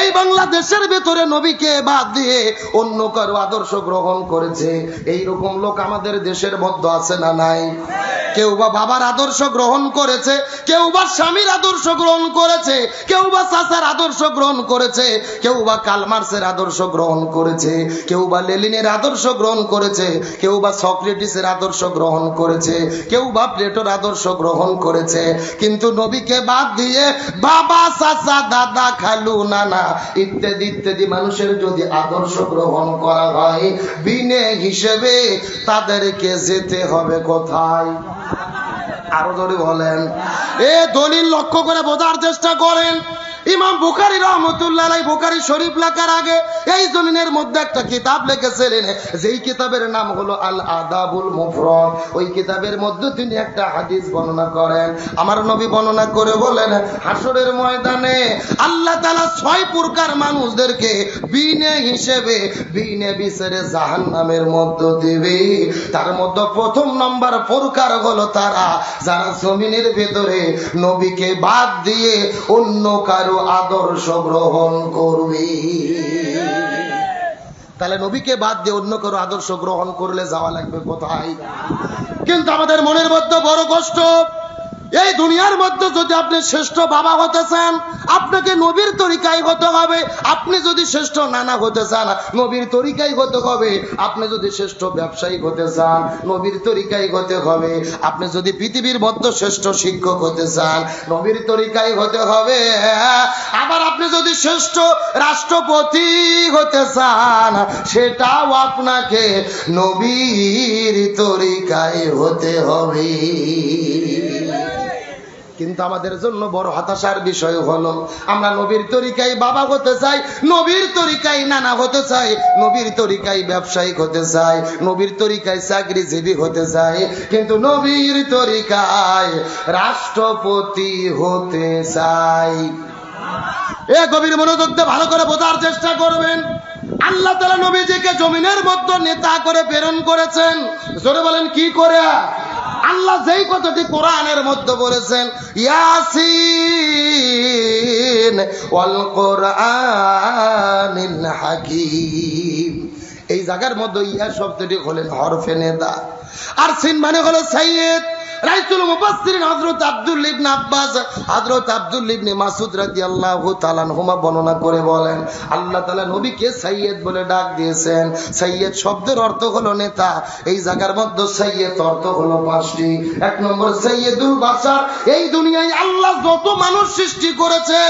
এই বাংলাদেশের ভেতরে নবীকে বাদ দিয়ে অন্য কারো আদর্শ গ্রহণ করেছে, এইরকম লোক আমাদের দেশের মধ্যে আছে না নাই? কেউ বা বাবার আদর্শ গ্রহণ করেছে, কেউ বা স্বামীর আদর্শ গ্রহণ করেছে, কেউ বা চাচার আদর্শ গ্রহণ করেছে, কেউ বা কালমার্সের আদর্শ গ্রহণ করেছে, কেউ বা লেনিনের আদর্শ গ্রহণ করেছে, কেউ বা সক্রেটিসের আদর্শ গ্রহণ করেছে, কেউ বা প্লেটোর আদর্শ গ্রহণ করেছে। কিন্তু নবীকে বাদ দিয়ে বাবা, চাচা, দাদা, খালু, নানা ইত্যাদি ইত্যাদি মানুষের যদি আদর্শ গ্রহণ করা হয়, বিনে হিসেবে তাদেরকে যেতে হবে কোথায়? আরো জোরে বলেন। এ দলিল লক্ষ্য করে বোঝার চেষ্টা করেন। ইমাম বুখারী রাহমাতুল্লাহ আলাইহি বুখারী শরীফ লেখার আগে এই জমিনের মধ্যে একটা কিতাব লিখেছিলেন, যেই কিতাবের নাম হলো আল আদাবুল মুফরাদ। ওই কিতাবের মধ্যে তিনি একটা হাদিস বর্ণনা করেন। আমার নবী বর্ণনা করে বলেন, হাসরের ময়দানে আল্লাহ তাআলা 6 প্রকার মানুষদেরকে বিনে হিসেবে, বিনে বিচারে জাহান্নামের মধ্যে দিবে। তার মধ্যে প্রথম নাম্বার প্রকার হলো তারা যারা জমিনের ভেতরে নবীকে বাদ দিয়ে অন্য কারো আদর্শ গ্রহণ করবে। তাহলে নবীকে বাদ দিয়ে অন্য কারো আদর্শ গ্রহণ করলে যাওয়া লাগবে কোথায়? কিন্তু আমাদের মনের মধ্যে বড় কষ্ট। এই দুনিয়ার মধ্যে যদি আপনি শ্রেষ্ঠ বাবা হতে চান, আপনাকে নবীর তরিকায় হতে হবে। আপনি যদি শ্রেষ্ঠ নানা হতে চান, নবীর তরিকায় হতে হবে। আপনি যদি শ্রেষ্ঠ ব্যবসায়ী হতে চান, নবীর তরিকায় হতে হবে। আপনি যদি পৃথিবীর মধ্যে শ্রেষ্ঠ শিক্ষক হতে চান, নবীর তরিকায় হতে হবে। আবার আপনি যদি শ্রেষ্ঠ রাষ্ট্রপতি হতে চান, সেটাও আপনাকে নবীর তরিকায় হতে হবে। কিন্তু আমাদের জন্য বড় হতাশার বিষয় হলো, আমরা নবীর তরিকায় বাবা হতে চাই, নবীর তরিকায় নানা হতে চাই, নবীর তরিকায় ব্যবসায়ী হতে চাই, নবীর তরিকায় চাকরিজীবী হতে চাই, কিন্তু নবীর তরিকায় রাষ্ট্রপতি হতে চাই। এ গভীর মনোযোগ দিয়ে ভালো করে বোঝার চেষ্টা করবেন। আল্লাহ তাআলা নবীজিকে জমিনের মধ্যে নেতা করে প্রেরণ করেছেন। জোরে বলেন কি করে? আল্লাহ যেই কথাটি কোরআনের মধ্যে বলেছেন, ইয়াসিন ওয়াল কোরআনিল হাকীম, এই জায়গার মধ্যে ইয়া শব্দটি হলেন হরফে নেদা, আর সিন মানে হলো সাইয়্যিদ। রাইসুল মুফাসসিরিন হযরত আব্দুল্লাহ ইবনে আব্বাস, হযরত আব্দুল্লাহ ইবনে মাসউদ রাদিয়াল্লাহু তাআলা আনহুমা বর্ণনা করে বলেন, আল্লাহ তাআলা নবীকে সাইয়্যিদ বলে ডাক দিয়েছেন। সাইয়্যিদ শব্দের অর্থ হলো নেতা। এই জায়গার মধ্যে সাইয়্যিদ অর্থ হলো পাঁচটি। এক নম্বর সাইয়্যিদুল বাশার, এই দুনিয়ায় আল্লাহ যত মানুষ সৃষ্টি করেছে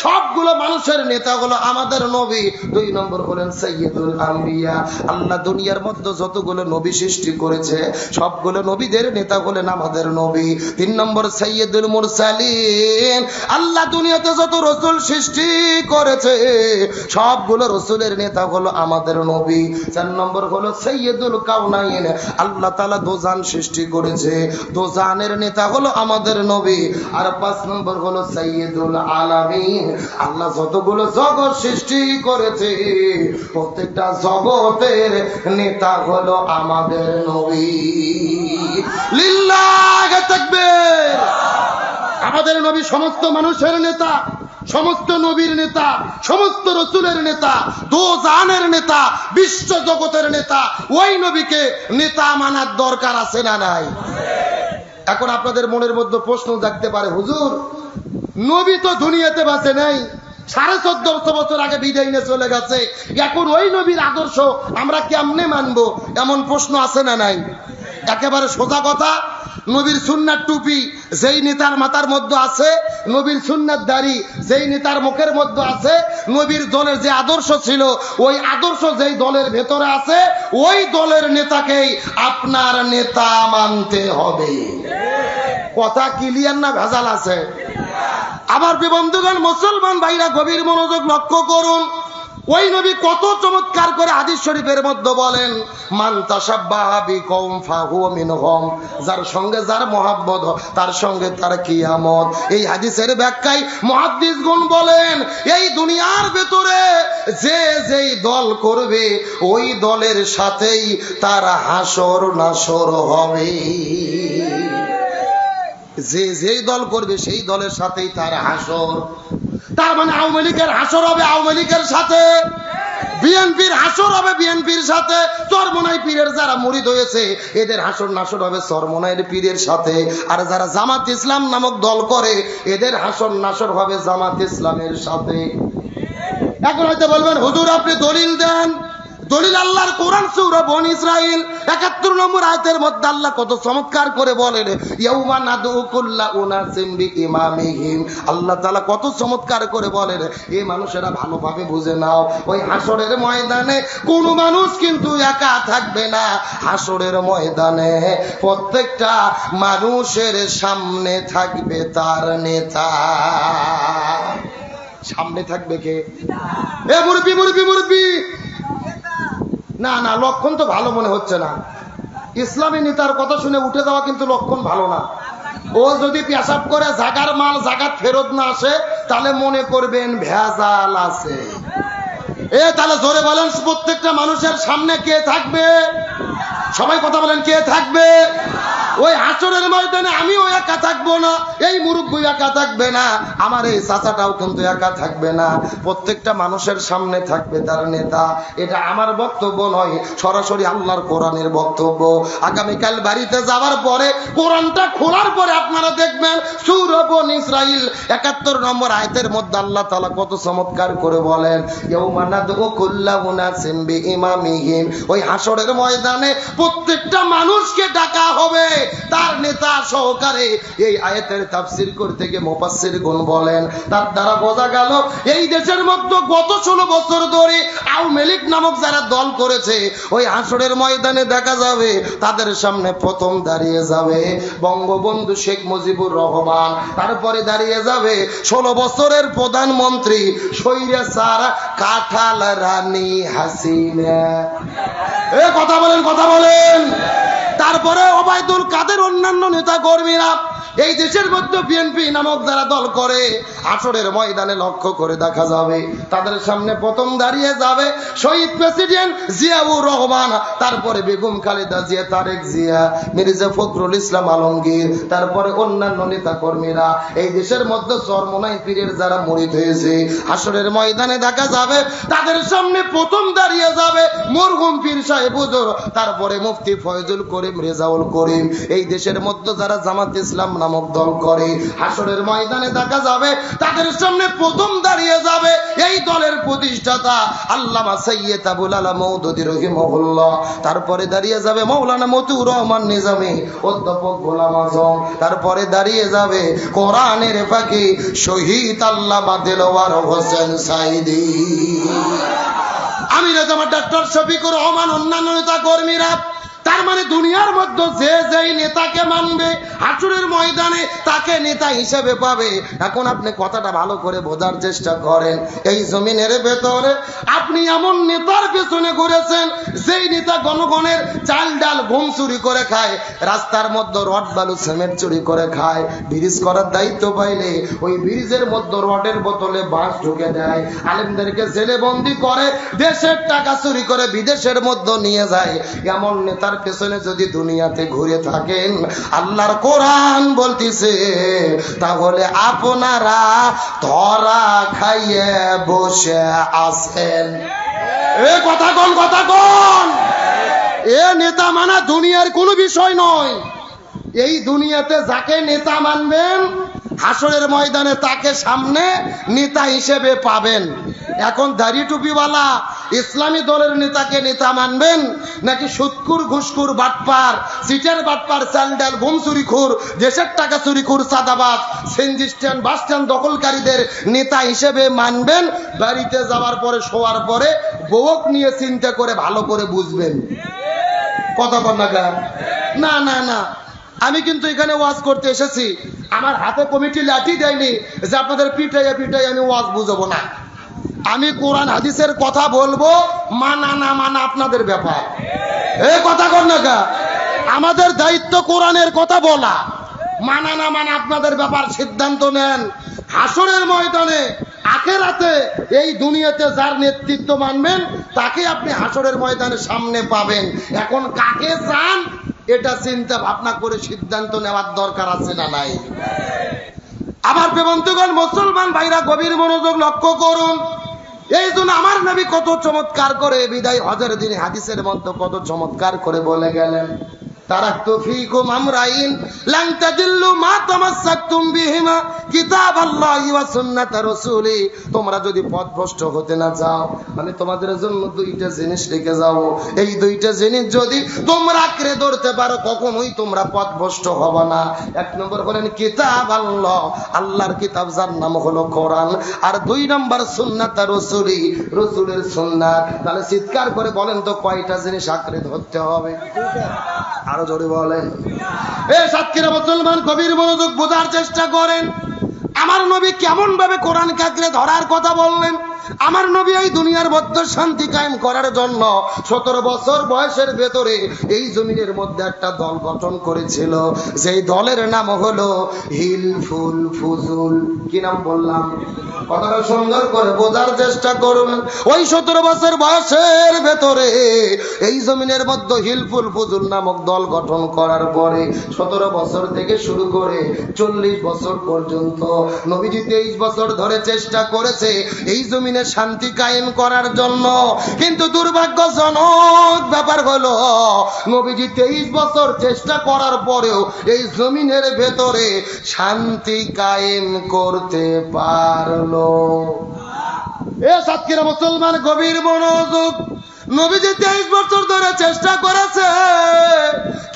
সবগুলো মানুষের নেতা হলো আমাদের নবী। দুই নম্বর হলেন সাইয়্যিদুল আম্বিয়া, আল্লাহ দুনিয়ার মধ্যে যতগুলো নবী সৃষ্টি করেছে সবগুলো নবীদের নেতা হলেন আমাদের নবী। তিন নম্বর সাইয়্যিদুল মুরসালিন, আল্লাহ দুনিয়াতে যত রাসূল সৃষ্টি করেছে সবগুলো রাসূলের নেতা হলো আমাদের নবী। চার নম্বর হলো সাইয়্যিদুল কাউনাইন, আল্লাহ তাআলা দোজান সৃষ্টি করেছে, দোজানের নেতা হলো আমাদের নবী। আর পাঁচ নম্বর হলো সাইয়্যিদুল আলামিন, আল্লাহ যতগুলো জগৎ সৃষ্টি করেছে প্রত্যেকটা জগতের নেতা হলো আমাদের নবী। লিল্লাহি তাকবীর। আমাদের নবী সমস্ত মানুষের নেতা, সমস্ত নবীর নেতা, সমস্ত রাসূলের নেতা, দোজানের নেতা, বিশ্ব জগতের নেতা। ওই নবীকে নেতা মানার দরকার আছে না নাই? এখন আপনাদের মনের মধ্যে প্রশ্ন জাগতে পারে, হুজুর নবী তো দুনিয়াতে বাঁচে নাই, 1450 বছর আগে বিদায় নিয়ে চলে গেছে, এখন ওই নবীর আদর্শ আমরা কেমনে মানবো? এমন প্রশ্ন আছে না নাই? একেবারে সোজা কথা, নবীর সুন্নাত টুপি যেই নেতার মাথার মধ্যে আছে, নবীর সুন্নাত দাড়ি যেই নেতার মুখের মধ্যে আছে, নবীর দলের যে আদর্শ ছিল ওই আদর্শ যেই দলের ভেতরে আছে, ওই দলের নেতাকেই আপনার নেতা মানতে হবে। কথা ক্লিয়ার না ভেজাল আছে? আমার বন্ধুগণ, মুসলমান ভাইরা গভীর মনোযোগ লক্ষ্য করুন। ওই নবী কত চমৎকার করে হাদিস শরীফের মধ্যে বলেন, মান তাশাব্বাহা বিকওম ফাহুয়া মিনহুম, যার সঙ্গে যার মহব্বত তার সঙ্গে তার কিয়ামত। এই হাদিসের ব্যাখ্যায় মুহাদ্দিসগণ বলেন, এই দুনিয়ার ভেতরে যে যেই দল করবে ওই দলের সাথেই তার হাসর নাসর হবে। যে যেই দল করবে সেই দলের সাথেই তার হাসর। তার মানে আওয়ামী লীগের হাসর হবে আওয়ামী লীগের সাথে, বিএনপির হাসর হবে বিএনপির সাথে, চরমোনাই পীরের যারা মুরিদ হয়েছে এদের হাসর নাসর হবে চরমোনাইয়ের পীরের সাথে। আর যারা জামাত ইসলাম নামক দল করে এদের হাসর নাসর হবে জামাত ইসলামের সাথে। এখন হয়তো বলবেন, হুজুর আপনি দলিল দেন। দলিল আল্লাহর কোরআন সূরা বনী ইসরাইল ৭১ নম্বর আয়াতের মধ্যে আল্লাহ কত চমৎকার করে বলেন, ইয়াউমা নাদউ কুল্লা উনাসিম বিইমামিহিম। আল্লাহ তাআলা কত চমৎকার করে বলেন, এই মানুষেরা ভালোভাবে বুঝে নাও, ওই হাসরের ময়দানে কোনো মানুষ কিন্তু একা থাকবে না। হাসরের ময়দানে প্রত্যেকটা মানুষের সামনে থাকবে তার নেতা। সামনে থাকবে কে? এ মুরব্বি মুরব্বি মুরব্বি, না না, লক্ষণ তো ভালো মনে হচ্ছে না। ইসলামী নেতার কথা শুনে উঠে যাওয়া কিন্তু লক্ষণ ভালো না। ও যদি পেশাব করে জাগার মাল জাগাত ফেরত না আসে তাহলে মনে করবেন ভেজাল আছে। তাহলে জোরে বলেন, প্রত্যেকটা মানুষের সামনে কে থাকবে? সবাই কথা বলেন, কে থাকবে? ওই হাসরের ময়দানে আমিও একা থাকবো না, এই মুরব্বি একা থাকবে না, আমার এই চাচাটাও কিন্তু একা থাকবে না। প্রত্যেকটা মানুষের সামনে থাকবে তার নেতা। এটা আমার বক্তব্য নয়, সরাসরি আল্লাহর কোরআনের বক্তব্য। আগামীকাল বাড়িতে যাওয়ার পরে কোরআনটা খোলার পরে আপনারা দেখবেন রাখবেন সূরা বনী ইসরাইল 71 নম্বর আয়াতের মধ্যে আল্লাহ তাআলা কত চমৎকার করে বলেন, ইয়াউমা নাদউ কুল্লা উনাসিম বিইমামিহিম, ওই হাসরের ময়দানে প্রত্যেকটা মানুষকে ডাকা হবে তার নেতা সহকারে। এই আয়াতের তাফসীর করতে গিয়ে মুফাসসিরগণ বলেন, তার দ্বারা বোঝা গেল এই দেশের মধ্যে গত 16 বছর ধরে আওয়ামী লীগ নামক যারা দল করেছে, ওই হাসরের ময়দানে দেখা যাবে তাদের সামনে প্রথম দাঁড়িয়ে যাবে বঙ্গবন্ধু শেখ মুজিবুর রহমান, তারপরে দাঁড়িয়ে যাবে 16 বছরের প্রধানমন্ত্রী স্বৈরাচার কাঁঠাল রানী হাসিনা। কথা বলেন, কথা বলেন। তারপরে ওবায়দুল কাদের, অন্যান্য নেতা কর্মীরা এই দেশের মধ্যে বিএনপি নামক যারা দল করে, হাসরের ময়দানে লক্ষ্য করে দেখা যাবে তাদের সামনে প্রথম দাঁড়িয়ে যাবে শহীদ প্রেসিডেন্ট জিয়াউর রহমান, তারপরে বেগম খালেদা জিয়া, তারেক জিয়া, মির্জা ফখরুল ইসলাম আলমগীর, তারপরে অন্যান্য নেতা কর্মীরা। এই দেশের মধ্যে চরমোনাই পীরের যারা মুরিদ হয়েছে, হাসরের ময়দানে দেখা যাবে তাদের সামনে প্রথম দাঁড়িয়ে যাবে মরহুম পীর সাহেব হুজুর, তারপরে মুফতি ফয়জুল করিম, রেজাউল করিম। এই দেশের মধ্যে যারা জামাত ইসলাম নামক দল করে, হাসরের ময়দানে দেখা যাবে তাদের সামনে প্রথম দাঁড়িয়ে যাবে এই দলের প্রতিষ্ঠাতা আল্লামা সৈয়দ আবুল আলা মওদুদী রাহিমাহুল্লাহ, তারপরে দাঁড়িয়ে যাবে মাওলানা মতিউর রহমান নিজামী, অধ্যাপক গোলাম আজম, তারপরে দাঁড়িয়ে যাবে কোরআনের ফাঁকি শহীদ আল্লামা দেলোয়ার হোসেন সাইদী, আমির জামাত ডক্টর শফিকুর রহমান, অন্যান্য নেতা কর্মীরা। তার মানে দুনিয়ার মধ্যে যে যেই নেতাকে মানবে হাসরের ময়দানে তাকে নেতা হিসেবে পাবে। এখন আপনি কথাটা ভালো করে বোঝার চেষ্টা করেন, এই জমিনের ভেতরে আপনি এমন নেতার পেছনে ঘুরেছেন যেই নেতা জনগণের চাল ডাল গম চুরি করে খায়, রাস্তার মধ্যে রড বালু সিমেন্ট চুরি করে খায়, ব্রিজ করার দায়িত্ব পাইলে ওই ব্রিজের মধ্যে রডের বোতলে বাঁশ ঢুকে দেয়, আলেমদেরকে জেলে বন্দি করে, দেশের টাকা চুরি করে বিদেশের মধ্যে নিয়ে যায়। এমন নেতার পেছনে যদি দুনিয়াতে ঘুরে থাকেন, আল্লাহর কোরআন বলতেছে তাহলে আপনারা ধরা খাইয়ে বসে আছেন। কথা কোন, কথা কোন। এ নেতা মানা দুনিয়ার কোনো বিষয় নয়। এই দুনিয়াতে যাকে নেতা মানবেন হাসরের ময়দানে তাকে সামনে নেতা হিসেবে পাবেন। এখন দাড়ি টুপিওয়ালা ইসলামী দলের নেতাকে নেতা মানবেন, নাকি সুদখোর, ঘুষখোর, বাটপার, সিটার বাটপার, চাল ডাল গম চুরিখোর, দেশের টাকা চুরিখোর, সাদাবাজ, সিএনজি স্ট্যান্ড, বাস স্ট্যান্ড দখলকারীদের নেতা হিসেবে মানবেন? বাড়িতে যাওয়ার পরে, শোয়ার পরে বউক নিয়ে চিন্তা করে ভালো করে বুঝবেন। কথা বল না, না না, আমি কিন্তু এখানে ওয়াজ করতে এসেছি, আমার হাতে কমিটি লাঠি দেয়নি যে আপনাদের পিটাইয়া পিটাই আমি ওয়াজ বুঝাবো না। আমি কোরআন হাদিসের কথা বলবো, মানা না মানা আপনাদের ব্যাপার। কথা কর না, আমাদের দায়িত্ব কোরআনের কথা বলা, মানা না মানা আপনাদের ব্যাপার, সিদ্ধান্ত নেন। হাসরের ময়দানে আখেরাতে এই দুনিয়াতে যার নেতৃত্ব মানবেন তাকে আপনি হাসরের ময়দানের সামনে পাবেন। এখন কাকে চান এটা চিন্তা ভাবনা করে সিদ্ধান্ত নেওয়ার দরকার আছে না নাই? আমার বন্ধুগণ, মুসলমান ভাইরা গভীর মনোযোগ লক্ষ্য করুন। এই জন্য আমার নবী কত চমৎকার করে বিদায় হজের দিন হাদিসের মধ্যে কত চমৎকার করে বলে গেলেন, তারাকতু ফীকুম আমরাইন লান তাদিল্লু মা তামাসসাকতুম বিহিমা কিতাবাল্লাহি ওয়া সুন্নাত রাসূলি। তোমরা যদি পথভ্রষ্ট হতে না চাও, মানে তোমাদের জন্য দুইটা জিনিস রেখে যাও, এই দুইটা জিনিস যদি তোমরা আঁকড়ে ধরতে পারো কখনোই তোমরা পথভ্রষ্ট হবে না। এক নম্বর হলেন কিতাবাল্লাহ, আল্লাহর কিতাব যার নাম হলো কোরআন, আর দুই নম্বর সুন্নাত রাসূলি, রাসূলের সুন্নাত। তাহলে চিৎকার করে বলেন তো কয়টা জিনিস আঁকড়ে ধরতে হবে? আরো জোরে বলেন। সাতক্ষীরা মুসলমান গভীর মনোযোগ বোঝার চেষ্টা করেন। আমার নবী কেমন ভাবে কোরআন কাকড়ে ধরার কথা বললেন। আমার নবী এই দুনিয়ার মধ্যে শান্তি কায়েম করার জন্য 17 বছর বয়সের ভেতরে এই জমিনের মধ্যে একটা দল গঠন করেছিল, যেই দলের নাম হলো হিলফুল ফুজুল। কি নাম বললাম? কথাটা সুন্দর করে বোঝার চেষ্টা করুন। ওই 17 বছর বয়সের ভেতরে এই জমিনের মধ্যে হিলফুল ফুজুল নামক দল গঠন করার পরে 17 বছর থেকে শুরু করে 40 বছর পর্যন্ত নবীজি 23 বছর ধরে চেষ্টা করেছে এই জমিনে জমিনে শান্তি কায়েম করার জন্য। কিন্তু দুর্ভাগ্যজনক ব্যাপার হলো নবীজি 23 বছর চেষ্টা করার পরেও এই জমিনের ভেতরে শান্তি কায়েম করতে পারলো। এ সাতক্ষীরা মুসলমান গভীর মনোযোগ, নবীজি 23 বছর ধরে চেষ্টা করেছে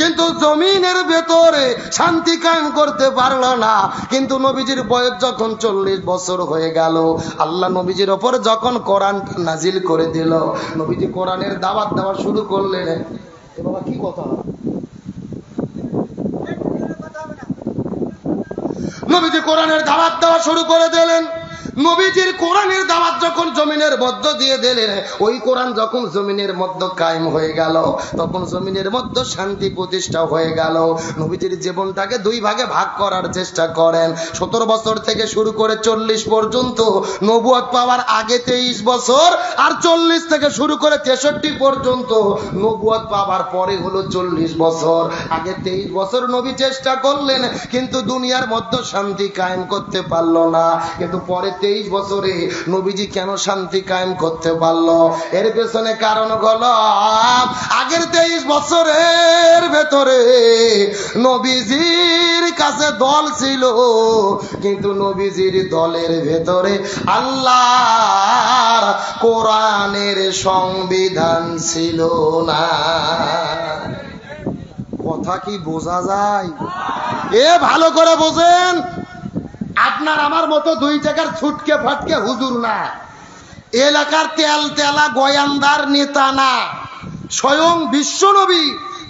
কিন্তু জমিনের ভেতরে শান্তি কায়েম করতে পারলো না। কিন্তু নবীজির বয়স যখন 40 বছর হয়ে গেল, আল্লাহ নবীজির ওপর যখন কোরআন নাজিল করে দিল, নবীজি কোরআনের দাওয়াত দেওয়া শুরু করলেন। এ বাবা কি কথা, নবীজি কোরআনের দাওয়াত দেওয়া শুরু করে দিলেন। নবীজির কোরআনের দাওয়াত যখন জমিনের মধ্য দিয়ে দিলেন, ওই কোরআন যখন জমিনের মধ্য কায়েম হয়ে গেল, তখন জমিনের মধ্য শান্তি প্রতিষ্ঠা হয়ে গেল। নবীজির জীবনটাকে দুই ভাগে ভাগ করার চেষ্টা করেন। 17 বছর থেকে শুরু করে 40 পর্যন্ত নবুয়ত পাওয়ার আগে 23 বছর, আর 40 থেকে শুরু করে 63 পর্যন্ত নবুয়ত পাওয়ার পরে হলো 40 বছর। আগে 23 বছর নবী চেষ্টা করলেন কিন্তু দুনিয়ার মধ্যে শান্তি কায়েম করতে পারলো না। কিন্তু পরে 23 বছরে নবীজি কেন শান্তি কায়েম করতে পারলো? এর পেছনে কারণ হলো আগের 23 বছরের ভেতরে নবীজির কাছে দল ছিল, কিন্তু নবীজির দলের ভেতরে আল্লাহর কোরআনের সংবিধান ছিল না। কথা কি বোঝা যায়? এ ভালো করে বোঝেন, আপনার আমার মতো 2 টাকার ছুটকে ফাটকে হুজুর না, এলাকার তেল তেলা গয়ান্দার নেতা না, স্বয়ং বিশ্ব নবী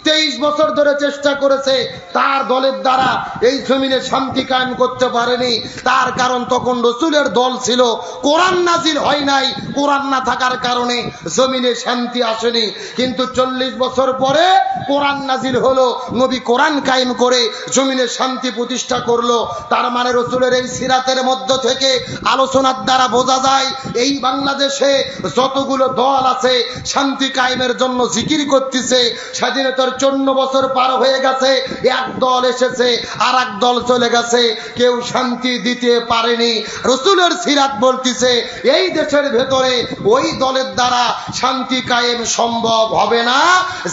23 বছর ধরে চেষ্টা করেছে, তার দলের দ্বারা এই জমিনে শান্তি কায়েম করতে পারেনি। তার কারণ তখন রসুলের দল ছিল, কোরআন নাজিল হয় নাই, কোরআন না থাকার কারণে জমিনে শান্তি আসেনি। কিন্তু 40 বছর পরে কোরআন নাজিল হলো, নবী কোরআন কায়েম করে জমিনে শান্তি প্রতিষ্ঠা করলো। তার মানে রসুলের এই সিরাতের মধ্য থেকে আলোচনার দ্বারা বোঝা যায় এই বাংলাদেশে যতগুলো দল আছে শান্তি কায়েমের জন্য জিকির করতেছে। স্বাধীনতার 54 বছর পার হয়ে গেছে, এক দল এসেছে আর এক দল চলে গেছে, কেউ শান্তি দিতে পারেনি। রসুলের সিরাত বলতেছে এই দেশের ভেতরে ওই দলের দ্বারা শান্তি কায়েম সম্ভব হবে না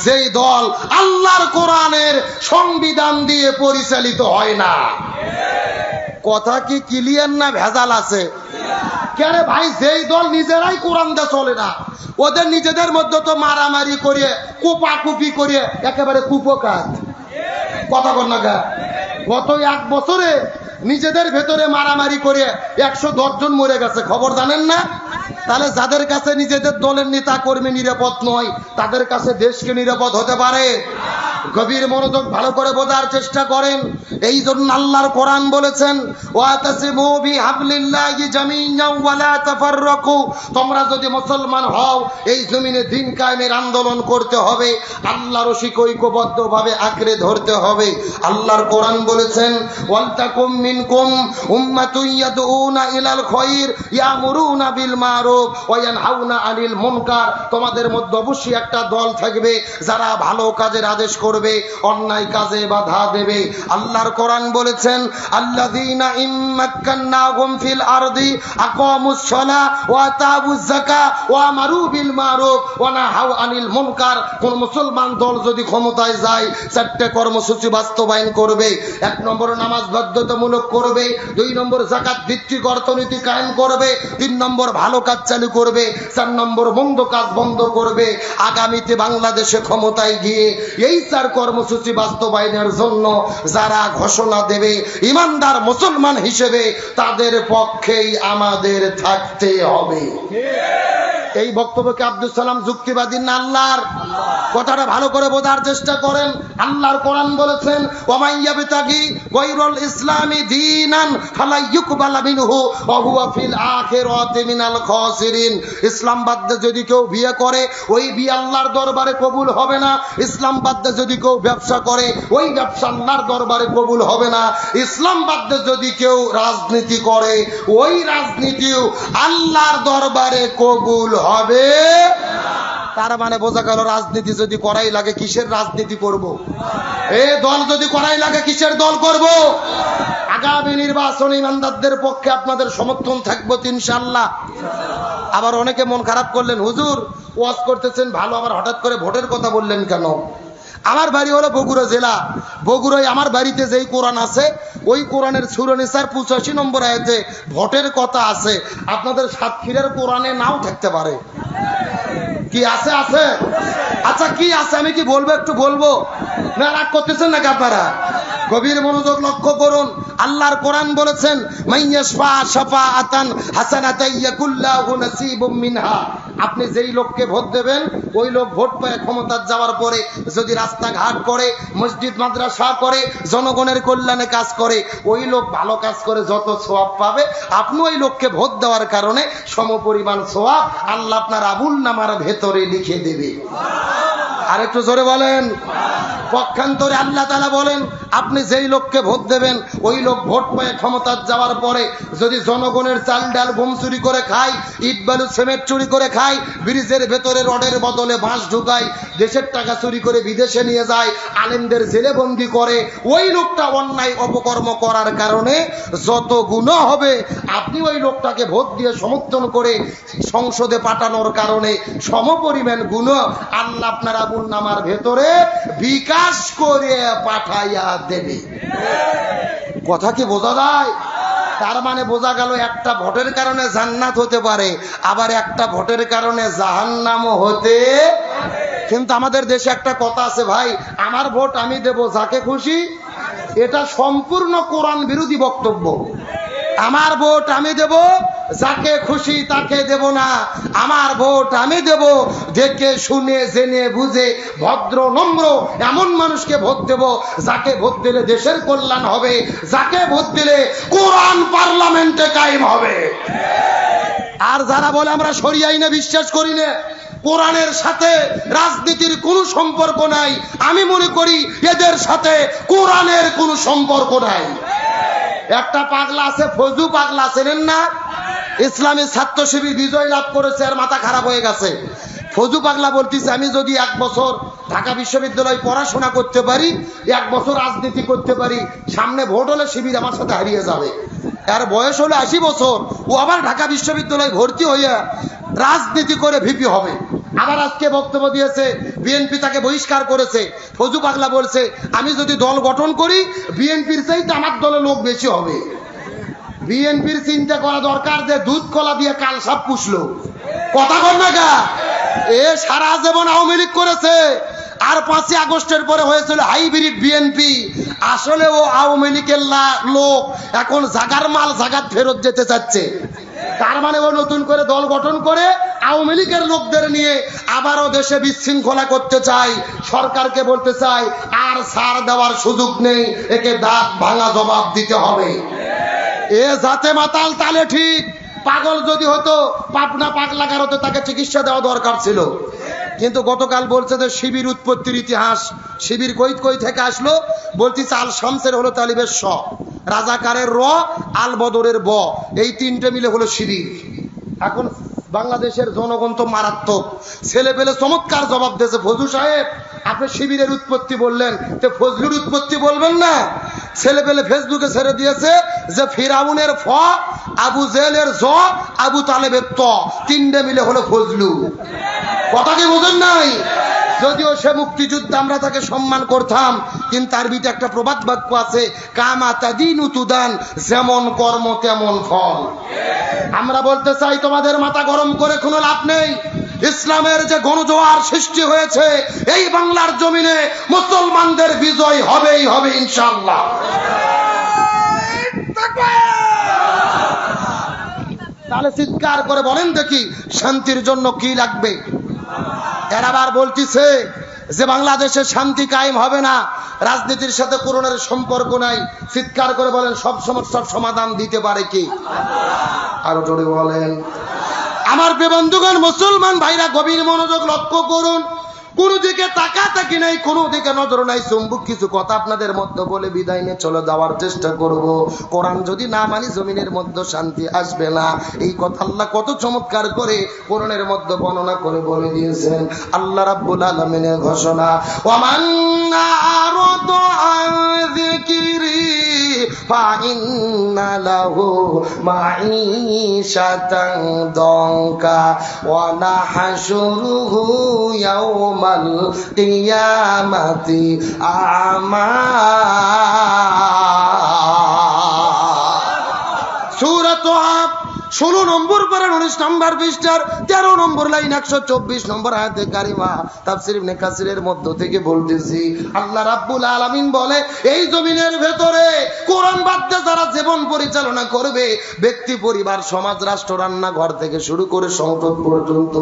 যেই দল আল্লাহর কোরআনের সংবিধান দিয়ে পরিচালিত হয় না। কথা কি ক্লিয়ার না ভেজাল আছে? কেন ভাই, যেই দল নিজেরাই কোরআন দিয়ে চলে না, ওদের নিজেদের মধ্যে তো মারামারি করিয়ে কোপাকুপি করিয়ে একেবারে কুপকাত। কথা বল না, গত 1 বছরে নিজেদের ভেতরে মারামারি করে 110 জন মরে গেছে, খবর জানেন না? তাহলে যাদের কাছে নিজেদের দলের নেতা কর্মী নিরাপদ নয়, তাদের কাছে দেশকে নিরাপদ হতে পারে? গভীর মনোযোগ ভালো করে বোঝার চেষ্টা করেন। এই জন্য আল্লাহর কোরআন বলেছেন ওয়াতাসিমু বিহাবলিল্লাহি জামিআন ওয়া লা তাফাররাকু, তোমরা যদি মুসলমান হও এই জমিনে দ্বীন কায়েমের আন্দোলন করতে হবে, আল্লাহর ঐক্যবদ্ধভাবে আঁকড়ে ধরতে হবে। আল্লাহর কোরআন বলেছেন ওয়ালতাকুম মিনকুম উম্মাতুন ইয়াদউনা ইলাল খায়র ইয়ামুরুনা বিল মারুফ ওয়া ইয়ানহাউনা আনিল মুনকার, তোমাদের মধ্যে অবশ্যই একটা দল থাকবে যারা ভালো কাজের আদেশ করবে, অন্যায় কাজে বাধা দেবে। আল্লাহর কোরআন বলেছেন আল্লাযীনা ইম্মাক্কান্নাহুম ফিল আরদি আকামুস সালাহ ওয়া আতাউজ যাকাত ওয়া আমারু বিল মারুফ ওয়া নাহাউ আনিল মুনকার। কোন মুসলমান দল যদি ক্ষমতায় যায় 4টে কর্মসূচি বাস্তবায়ন করবে। 1 নম্বর নামাজ বাধ্যতামূলক করবে, 2 নম্বর যাকাত ভিত্তিক অর্থনীতি কায়েম করবে, 3 নম্বর ভালো কাজ চালু করবে, 4 নম্বর মন্দ কাজ বন্ধ করবে। আগামীতে বাংলাদেশে ক্ষমতায় গিয়ে এই 4 কর্মসূচি বাস্তবায়নের জন্য যারা ঘোষণা দেবে ইমানদার মুসলমান হিসেবে তাদের পক্ষেই আমাদের থাকতে হবে। এই বক্তব্যকে আব্দুল সালাম যুক্তিবাদী না আল্লাহর? কথাটা ভালো করে বোঝার চেষ্টা করেন। আল্লাহর কোরআন বলেছেন ওয়ামাইয়াবতাগি গায়রুল ইসলামি দীনান ফালা ইউকবালা মিনহু ওয়া হুয়া ফিল আখিরাতি মিনাল খাসিরিন। ইসলাম বাদ দিয়ে যদি কেউ বিয়ে করে ওই বিয়ে আল্লাহর দরবারে কবুল হবে না। ইসলাম বাদ দিয়ে যদি কেউ ব্যবসা করে ওই ব্যবসা আল্লাহর দরবারে কবুল হবে না। ইসলাম বাদ দিয়ে যদি কেউ রাজনীতি করে ওই রাজনীতিও আল্লাহর দরবারে কবুল হবে না। তার মানে বোঝা গেল রাজনীতি যদি করাই লাগে কিসের রাজনীতি করব? এ দল যদি করাই লাগে কিসের দল করব? আগামী নির্বাচনে ইমানদারদের পক্ষে আপনাদের সমর্থন থাকবো ইনশাআল্লাহ। আবার অনেকে মন খারাপ করলেন, হুজুর ওয়াজ করতেছেন ভালো, আবার হঠাৎ করে ভোটের কথা বললেন কেন? আমার বাড়ি হলো বগুড়া জেলা। বগুড়ায় আমার বাড়িতে যেই কোরআন আছে, ওই কোরআনের সূরা নিসার 85 নম্বর আয়াতে ভোটের কথা আছে। আপনাদের সাতক্ষীরার কোরআনে নাও থাকতে পারে। কি আছে? আছে। আচ্ছা কি আছে আমি কি বলবো? একটু বলবো না? রাগ করতেছেন নাকি আপনারা? গভীর মনোযোগ লক্ষ্য করুন। আল্লাহর কোরআন বলেছেন, মাইয়াশফা শাফাআতান হাসানাতান ইয়াকুল্লাহু নাসিবুম মিনহা। আপনি যেই লোককে ভোট দেবেন, ওই লোক ভোট পেয়ে ক্ষমতার যাওয়ার পরে যদি রাস্তাঘাট করে, মসজিদ মাদ্রাসা করে, জনগণের কল্যাণে কাজ করে, ওই লোক ভালো কাজ করে যত সওয়াব পাবে, আপনি ওই লোককে ভোট দেওয়ার কারণে সমপরিমাণ সওয়াব আল্লাহ আপনার আবুল নামার ভেতরে লিখে দেবে। আর একটু জোরে বলেন। পক্ষান্তরে আল্লাহ তাআলা বলেন, আপনি যেই লোককে ভোট দেবেন, ওই লোক ভোট পেয়ে ক্ষমতার যাওয়ার পরে যদি জনগণের চাল ডাল গম চুরি করে খায়, ইট বালু সিমেন্ট চুরি করে খায়, ব্রিজের ভেতরে রডের বদলে বাঁশ ঢুকায়, দেশের টাকা চুরি করে বিদেশে নিয়ে যায়, আলেমদের জেলে বন্দি করে, ওই লোকটা অন্যায় অপকর্ম করার কারণে যত গুনাহ হবে, আপনি ওই লোকটাকে ভোট দিয়ে সমর্থন করে সংসদে পাঠানোর কারণে সমপরিমাণ গুনাহ আল্লাহ আপনার আবুল নামার ভেতরে বিকাশ করে পাঠাইয়া দেবে। কথা কি বোঝা যায়? তার মানে বোঝা গেল, একটা ভোটের কারণে জান্নাত হতে পারে, আবার একটা ভোটের কারণে জাহান্নামও হতে। কিন্তু আমাদের দেশে একটা কথা আছে ভাই, আমার ভোট আমি দেব যাকে খুশি। এটা সম্পূর্ণ কোরআন বিরোধী বক্তব্য। আমার ভোট আমি দেব যাকে খুশি তাকে দেব না। আমার ভোট আমি দেব দেখে শুনে জেনে বুঝে ভদ্র নম্র এমন মানুষকে ভোট দেব, যাকে ভোট দিলে দেশের কল্যাণ হবে, যাকে ভোট দিলে কোরআন পার্লামেন্টে কায়েম হবে। আর যারা বলে আমরা শরিয়া আইনে বিশ্বাস করি না, কোরআনের সাথে রাজনীতির কোনো সম্পর্ক নাই, আমি মনে করি এদের সাথে কোরআনের কোনো সম্পর্ক নাই। একটা পাগলা আছে, ফজু পাগলা, চেনেন না? ইসলামী ছাত্র শিবির বিজয় লাভ করেছে, আর মাথা খারাপ হয়ে গেছে। ফজু পাগলা বলতেছে, আমি যদি 1 বছর ঢাকা বিশ্ববিদ্যালয়ে পড়াশোনা করতে পারি, 1 বছর রাজনীতি করতে পারি, সামনে ভোট হলে শিবির আমার সাথে হারিয়ে যাবে। আর বয়স হলো 80 বছর, ও আবার ঢাকা বিশ্ববিদ্যালয়ে ভর্তি হইয়া রাজনীতি করে ভিপি হবে। আবার আজকে বক্তব্য দিয়েছে, বিএনপি তাকে বহিষ্কার করেছে। ফজু পাগলা বলছে, আমি যদি দল গঠন করি, বিএনপির চাইতে আমার দলে লোক বেশি হবে। বিএনপির চিন্তা করা দরকার যে দুধ কলা দিয়ে কাল সাপ পুষলো। কথা বল না গা। এ সারা জীবন আওয়ামী লীগ করেছে, আর 5ই আগস্টের পরে হয়েছিল হাইব্রিড বিএনপি। আসলে ও আওয়ামী লীগের লোক, এখন জাগার মাল জাগাত ফেরত যেতে চাচ্ছে। তার মানে ও নতুন করে দল গঠন করে আওয়ামী লীগের লোকদের নিয়ে আবারও দেশে বিশৃঙ্খলা করতে চায়। সরকারকে বলতে চায়, আর ছাড় দেওয়ার সুযোগ নেই, একে দাঁত ভাঙা জবাব দিতে হবে। এ জাতে মাতাল তালে ঠিক, পাগল যদি হতো, পাবনা পাগলাগার হতো, তাকে চিকিৎসা দেওয়া দরকার ছিল। কিন্তু গতকাল বলছে যে শিবির উৎপত্তির ইতিহাস, শিবির কই থেকে আসলো, বলতেছে আল শামসের হলো তালিবের শ, রাজাকারের র, আল বদরের ব, এই 3টে মিলে হলো শিবির। এখন বাংলাদেশের জনগণ তো মারাত্মক, ছেলে পেলে চমৎকার জবাব দিয়েছে, ফজু সাহেব আপনি শিবিরের উৎপত্তি বললেন, তো ফজলুর উৎপত্তি বলবেন না? ছেলে পেলে ফেসবুকে ছেড়ে দিয়েছে যে ফিরাউনের ফ, আবু জেলের জ, আবু তালেবের ত, 3টে মিলে হলো ফজলু। কথা কি বোঝেন নাই? যদিও সে মুক্তিযুদ্ধ আমরা তাকে সম্মান করতাম, কিন্তু তার ভিতরে একটা প্রবাদ বাক্য আছে, কামা তাদিনু তুদান, যেমন কর্ম তেমন ফল। আমরা বলতে চাই, তোমাদের মাথা গরম করে কোনো লাভ নেই। ইসলামের যে গণজোয়ার সৃষ্টি হয়েছে এই বাংলার জমিনে, মুসলমানদের বিজয় হবেই হবে ইনশাআল্লাহ। তাহলে চিৎকার করে বলেন দেখি, শান্তির জন্য কি লাগবে? এরা আবার বলতেছে যে বাংলাদেশে শান্তি কায়েম হবে না, রাজনীতির সাথে কোরআনের সম্পর্ক নাই। চিৎকার করে বলেন, সব সমস্যার সমাধান দিতে পারে কি? আরো জোরে বলেন। আমার প্রিয় বন্ধুগণ, মুসলমান ভাইরা গভীর মনোযোগ লক্ষ্য করুন। কোন দিকে তাকাতাকি নাই, কোন দিকে নজর নাই। চুম্বক কিছু কথা আপনাদের মধ্যে বলে বিদায় নিয়ে চলে যাওয়ার চেষ্টা করব। কোরআন যদি না মানি জমিনের মধ্যে শান্তি আসবে না। এই কথা আল্লাহ কত চমৎকার করে কোরআনের মধ্যে বর্ণনা করে বলে দিয়েছেন। আল্লাহ রাব্বুল আলামিনের ঘোষণা, ওয়ামান আরাদা আন যিকরি ফাইন্না লাহু মাঈশাতান দানকা ওয়া নাহশুরুহু ইয়াউমাল কিয়ামাতি আ'মা। সূরা তাহা 16 নম্বর পারা 19 নম্বর পৃষ্ঠার 13 নম্বর লাইন 124 নম্বর আয়াতে কারিমা তাফসীর ইবনে কাসিরের মধ্য থেকে বলতেছি। আল্লাহ রাব্বুল আলামিন বলে, এই জমিনের ভেতরে কোরআন বাদে যারা জীবন পরিচালনা করবে, ব্যক্তি, পরিবার, সমাজ, রাষ্ট্র, রান্নাঘর থেকে শুরু করে সংসদ পর্যন্ত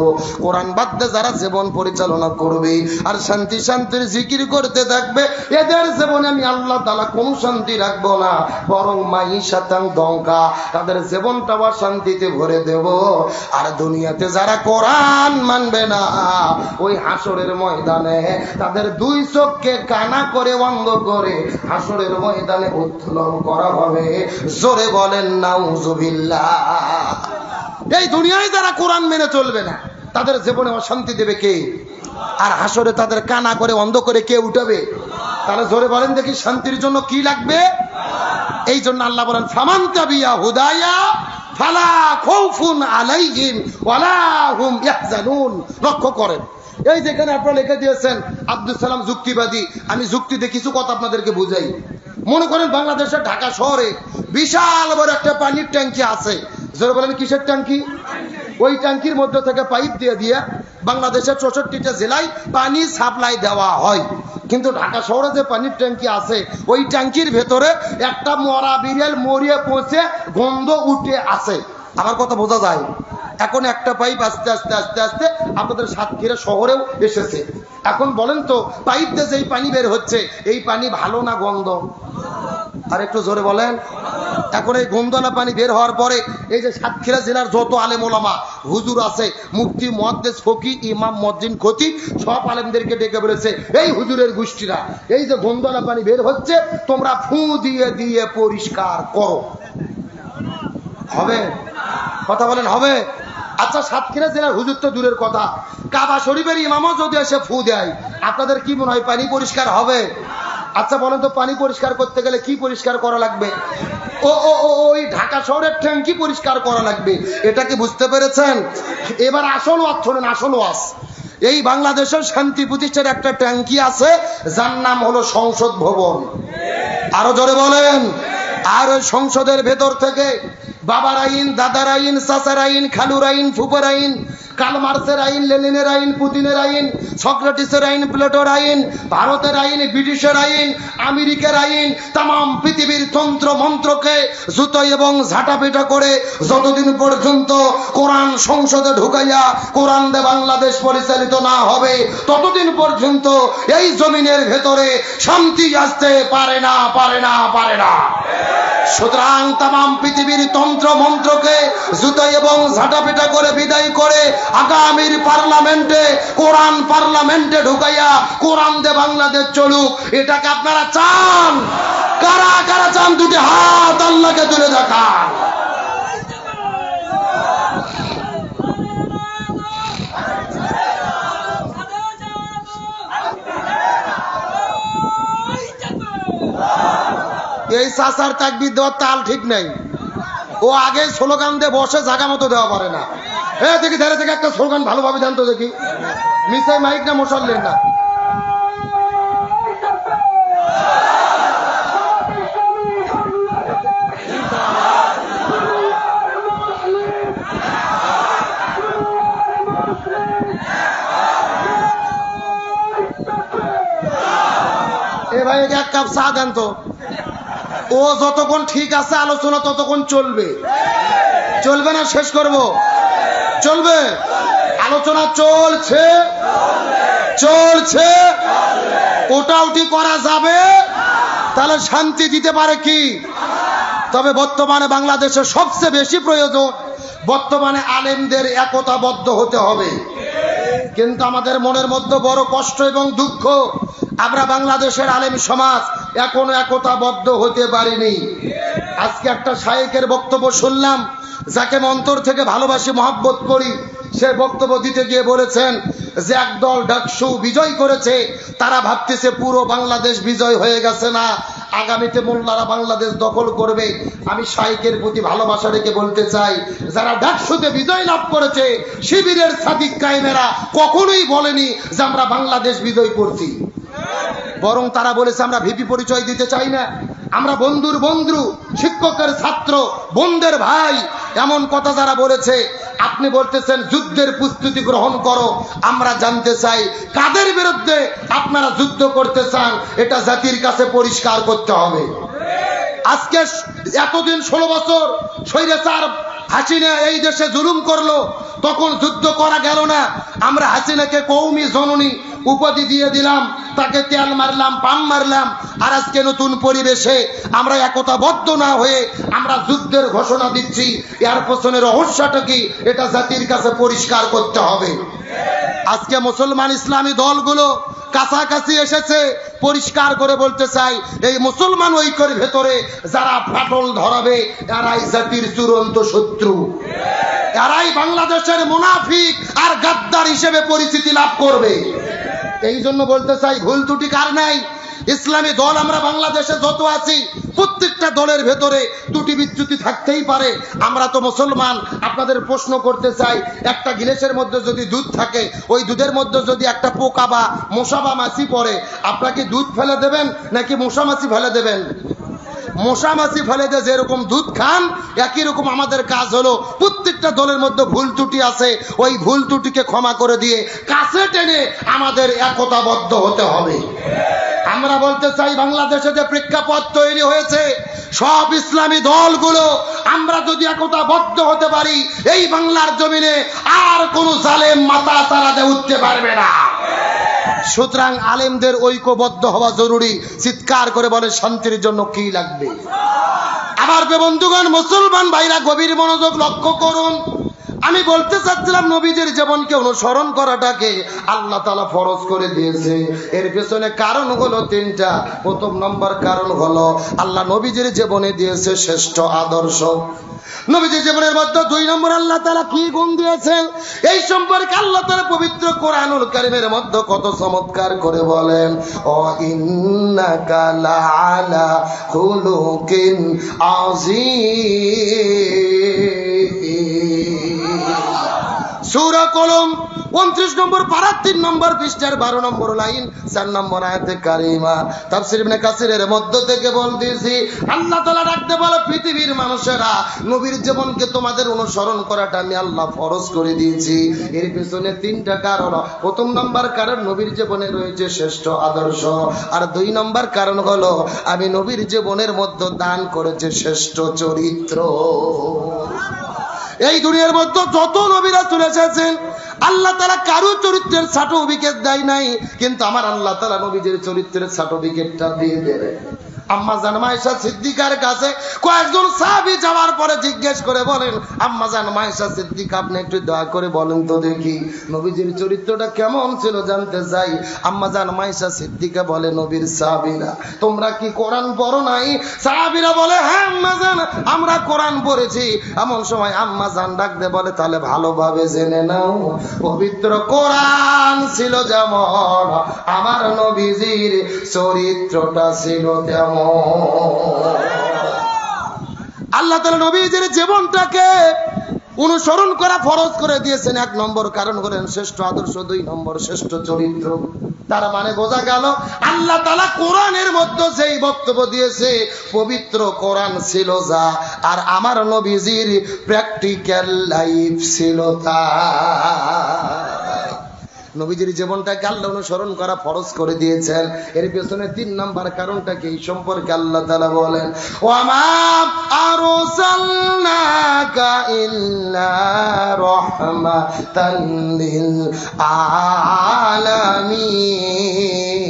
কোরআন বাদে যারা জীবন পরিচালনা করবে আর শান্তি শান্তির জিকির করতে থাকবে, এদের জীবনে আমি আল্লাহ তাআলা কোনো শান্তি রাখবো না, বরং মাঈশাতান দঙ্কা, তাদের জীবনটা শান্তিতে ভরে দেব। আর দুনিয়াতে যারা কোরআন মানবে না, ওই হাসরের ময়দানে তাদের দুই চোখকে কানা করে বন্ধ করে হাসরের ময়দানে উত্তোলন করা হবে। জোরে বলেন নাউজুবিল্লাহ। এই দুনিয়ায় যারা কোরআন মেনে চলবে না, তাদের জীবনে অশান্তি দেবে কে? আর হাসরে তাদের কানা করে অন্ধ করে কে উঠাবে? তাহলে জোরে বলেন দেখি, শান্তির জন্য কি লাগবে? এই জন্য আল্লাহ বলেন, ফামান তাবিয়া হুদায়া ফালা খাউফুন আলাইহিম ওয়ালা হুম ইয়াহজানুন। লক্ষ্য করেন, এই যেখানে আপনারা লিখে দিয়েছেন আব্দুল সালাম যুক্তিবাদী। আমি যুক্তিতে কিছু কথা আপনাদেরকে বুঝাই। মনে করেন বাংলাদেশের ঢাকা শহরে বিশাল বড় একটা পানির ট্যাঙ্কি আছে। যারা বলেন কিসের ট্যাঙ্কি? ওই ট্যাঙ্কির মধ্যে থেকে পাইপ দিয়ে দিয়ে বাংলাদেশের 64টা জেলায় পানি সাপ্লাই দেওয়া হয়। কিন্তু ঢাকা শহরে যে পানির ট্যাঙ্কি আছে, ওই ট্যাঙ্কির ভেতরে একটা মরা বিড়াল মরিয়ে পৌঁছে গন্ধ উঠে আছে। আমার কথা বোঝা যায়? এখন একটা পাইপ আস্তে আস্তে আস্তে আস্তে আপনাদের সাতক্ষীরা শহরেও এসেছে। এখন বলেন তো, পাইপ দিয়ে যেই পানি বের হচ্ছে, এই পানি ভালো না গন্ধ? আর একটু জোরে বলেন। এখন এই গন্ধনা পানি বের হওয়ার পরে এই যে সাতক্ষীরা জেলার যত আলেম ওলামা হুজুর আছে, মুফতি, মুহাদ্দিস, ফকি, ইমাম, মুয়াজ্জিন, খতিব, সব আলেমদেরকে ডেকে বলেছে, এই হুজুরের গোষ্ঠীরা, এই যে গন্ধনা পানি বের হচ্ছে, তোমরা ফু দিয়ে দিয়ে পরিষ্কার করো। হবে? কথা বলেন হবে? আচ্ছা, সাতক্ষীরা জেলার হুজুর তো দূরের কথা, কাবা শরীফের ইমামও যদি এসে ফু দেয়, আপনাদের কি মনে হয় পানি পরিষ্কার হবে? আচ্ছা বলেন তো, পানি পরিষ্কার করতে গেলে কি পরিষ্কার করা লাগবে? ওই ঢাকা শহরের ট্যাঙ্কি পরিষ্কার করা লাগবে। এটা কি বুঝতে পেরেছেন? এবার আসল ওয়াজ শোনেন, আসল ওয়াজ। এই বাংলাদেশের শান্তি প্রতিষ্ঠার একটা ট্যাঙ্কি আছে, যার নাম হলো সংসদ ভবন। আরো জোরে বলেন। আর ওই সংসদের ভেতর থেকে বাবার আইন, দাদার আইন, চাচার আইন, খালুর আইন, ফুপার আইন, কার্ল মার্ক্সের আইন, লেনিনের আইন, পুতিনের আইন, সক্রেটিসের আইন, প্লেটোর আইন, ভারতের আইন, ব্রিটিশের আইন, আমেরিকার আইন, তাম পৃথিবীর তন্ত্র মন্ত্রকে জুতো এবং ঝাঁটাপিটা করে যতদিন পর্যন্ত কোরআন সংসদে ঢুকাইয়া কোরআন দে বাংলাদেশ পরিচালিত না হবে, ততদিন পর্যন্ত এই জমিনের ভেতরে শান্তি আসতে পারে না, পারে না, পারে না। সুতরাং তাম পৃথিবীর তন্ত্র মন্ত্রকে জুতো এবং ঝাঁটাপিটা করে বিদায় করে আগামীর পার্লামেন্টে কোরআন পার্লামেন্টে ঢুকাইয়া কোরআন দে বাংলাদেশ চলুক, এটাকে আপনারা চান? কারা কারা চান? দুটি হাত আল্লাহকে তুলে দেখান। এই চাচার তাকবীর দেওয়ার তাল ঠিক নাই। ও আগে স্লোগান দিয়ে বসে, জায়গা মতো দেওয়া পারে না। দেখি ধারে থেকে একটা স্লোগান ভালোভাবে জানতো দেখি। মিসাই মাইক না মশাল্লেন না। এ ভাই এক কাপ চা দেন তো। ও যতক্ষণ ঠিক আছে আলোচনা ততক্ষণ চলবে। চলবে না শেষ করব? চলবে। আলোচনা চলছে, চলছে, ওটাউটি করা যাবে, তাহলে শান্তি দিতে পারে কি? তবে বর্তমানে বাংলাদেশের সবচেয়ে বেশি প্রয়োজন, বর্তমানে আলেমদের একতাবদ্ধ হতে হবে। কিন্তু আমাদের মনের মধ্যে বড় কষ্ট এবং দুঃখ, আমরা বাংলাদেশের আলেম সমাজ এখনো একতাবদ্ধ হতে পারিনি। আজকে একটা শায়েখের বক্তব্য শুনলাম, যাকে অন্তর থেকে ভালোবাসি, মহব্বত করি, সে বক্তব্য দিতে গিয়ে বলেছেন যে একদল ডাকসু বিজয় করেছে, তারা ভাবতেছে পুরো বাংলাদেশ বিজয় হয়ে গেছে, না, আগামীতে মোল্লারা বাংলাদেশ দখল করবে। আমি শায়েখের প্রতি ভালোবাসা রেখে বলতে চাই, যারা ডাকসুতে বিজয় লাভ করেছে, শিবিরের সাদিক কায়েমেরা কখনোই বলেনি যে আমরা বাংলাদেশ বিজয় করছি, বরং তারা বলেছে আমরা ভিপি পরিচয় দিতে চাই না, আমরা বন্ধুর বন্ধু, শিক্ষকের ছাত্র, বোনদের ভাই, এমন কথা যারা বলেছে। আপনি বলতেছেন যুদ্ধের প্রস্তুতি গ্রহণ করো, আমরা জানতে চাই কাদের বিরুদ্ধে আপনারা যুদ্ধ করতে চান, এটা জাতির কাছে পরিষ্কার করতে হবে। আজকে এতদিন 16 বছর স্বৈরাচার হাসিনা এই দেশে জুলুম করলো, তখন যুদ্ধ করা গেল না। আমরা হাসিনাকে কওমি জননী উপাধি দিয়ে দিলাম, তাকে তেল মারলাম, পাম মারলাম, আর আজকে নতুন পরিবেশে আমরা একতাবদ্ধ না হয়ে আমরা যুদ্ধের ঘোষণা দিচ্ছি। এর পেছনে রহস্যটা কি, এটা জাতির কাছে পরিষ্কার করতে হবে। আজকে মুসলমান ইসলামী দলগুলো কাছাকাছি এসেছে, পরিষ্কার করে বলতে চাই, এই মুসলমান ঐক্যের ভেতরে যারা ফাটল ধরাবে, এরাই জাতির চূড়ান্ত শত্রু, এরাই বাংলাদেশের মুনাফিক আর গাদ্দার হিসেবে পরিচিতি লাভ করবে। এই জন্য বলতে চাই, ভুল ত্রুটি কার নাই? ইসলামী দল আমরা বাংলাদেশে যত আছি, প্রত্যেকটা দলের ভেতরে ত্রুটি বিচ্যুতি থাকতেই পারে। আমরা তো মুসলমান। আপনাদের প্রশ্ন করতে চাই, একটা গিলাসের মধ্যে যদি দুধ থাকে, ওই দুধের মধ্যে যদি একটা পোকা বা মশা বা মাছি পড়ে, আপনাকে দুধ ফেলে দেবেন নাকি মশা মাছি ফেলে দেবেন? মশা মাছি ফেলে দিয়ে যেরকম দুধ খান, একই রকম আমাদের কাজ হলো প্রত্যেকটা দলের মধ্যে ভুল ত্রুটি আছে, ওই ভুল ত্রুটিকে ক্ষমা করে দিয়ে কাছে টেনে আমাদের একতাবদ্ধ হতে হবে। আমরা বলতে চাই, বাংলাদেশে যে প্রেক্ষাপট তৈরি হয়েছে, সব ইসলামী দলগুলো আমরা যদি একতাবদ্ধ হতে পারি, এই বাংলার জমিনে আর কোন জালেম মাথা চাড়াতে উঠতে পারবে না। সুতরাং আলেমদের ঐক্যবদ্ধ হওয়া জরুরি। চিৎকার করে বলে, শান্তির জন্য কি লাগবে? আবার বন্ধুগণ, মুসলমান ভাইরা গভীর মনোযোগ লক্ষ্য করুন। আমি বলতে চাচ্ছিলাম, নবীজির জীবনকে অনুসরণ করাটাকে আল্লাহ তাআলা ফরজ করে দিয়েছে। এর পেছনে কারণ হলো 3টা। প্রথম নম্বর কারণ হলো আল্লাহ নবীজির জীবনে দিয়েছে শ্রেষ্ঠ আদর্শ। নবীজির জীবনের মধ্যে 2 নম্বর আল্লাহ তাআলা কি গুণ দিয়েছেন, এই সম্পর্কে আল্লাহ তাআলা পবিত্র কোরআনুল কারীমের মধ্যে কত চমৎকার করে বলেন, ও ইন্নাকা লাআলা খুলুকিন আযীম। সূরা কলম 29 নম্বর পারা 3 নম্বর পৃষ্ঠার 12 নম্বর লাইন 4 নম্বর আয়াতে কারিমা। তাফসীর ইবনে কাসিরের মধ্য থেকে বলতেছি, আল্লাহ তাআলা ডাকতে বলে, পৃথিবীর মানুষেরা, নবীর জীবনকে তোমাদের অনুসরণ করাটা আমি আল্লাহ ফরজ করে দিয়েছি। এর পিছনে 3টা কারণ। প্রথম নম্বর কারণ, নবীর জীবনে রয়েছে শ্রেষ্ঠ আদর্শ। আর 2 নম্বর কারণ হলো, আমি নবীর জীবনের মধ্যে দান করেছি শ্রেষ্ঠ চরিত্র। এই দুনিয়ার মধ্যে যত নবীরা চলে এসেছেন, আল্লাহ তাআলা কারো চরিত্রের সার্টিফিকেট দেয় নাই, কিন্তু আমার আল্লাহ তাআলা নবীদের চরিত্রের সার্টিফিকেটটা দিয়ে দেবে। আম্মা জান মায়েশা সিদ্দিকার কাছে কয়েকজন সাহাবী যাওয়ার পরে জিজ্ঞেস করে বলেন, আম্মা জান মায়েশা সিদ্দিকা, আপনি একটু দয়া করে বলেন তো দেখি নবীজির চরিত্রটা কেমন ছিল, জানতে চাই। আম্মা জান মায়েশা সিদ্দিকা বলে, নবীর সাহাবীরা, তোমরা কি কোরআন পড়ো নাই? সাহাবীরা বলে, হ্যাঁ আম্মা জান, আমরা কোরআন পড়েছি। এমন সময় আম্মা জান ডাক দিয়ে বলে, তাহলে ভালোভাবে জেনে নাও, পবিত্র কোরআন ছিল যেমন, আমার নবীজির চরিত্রটা ছিল তেমন। আল্লাহ তাআলা নবীজির জীবনটাকে অনুসরণ করা ফরজ করে দিয়েছেন। 1 নম্বর কারণ হলেন শ্রেষ্ঠ আদর্শ, 2 নম্বর শ্রেষ্ঠ চরিত্র। তার মানে বোঝা গেল, আল্লাহ তাআলা কোরআনের মধ্যে যেই বক্তব্য দিয়েছে, পবিত্র কোরআন ছিল যা, আর আমার নবীজির প্র্যাকটিক্যাল লাইফ ছিল তা। নবীজির জীবনটাকে আল্লাহ অনুসরণ করা ফরজ করে দিয়েছেন। এর পেছনে 3 নম্বর কারণটাকে এই সম্পর্কে আল্লাহ তাআলা বলেন, ওয়া মা আরসালনাকা ইল্লা রাহমাতাল লিল আলামিন।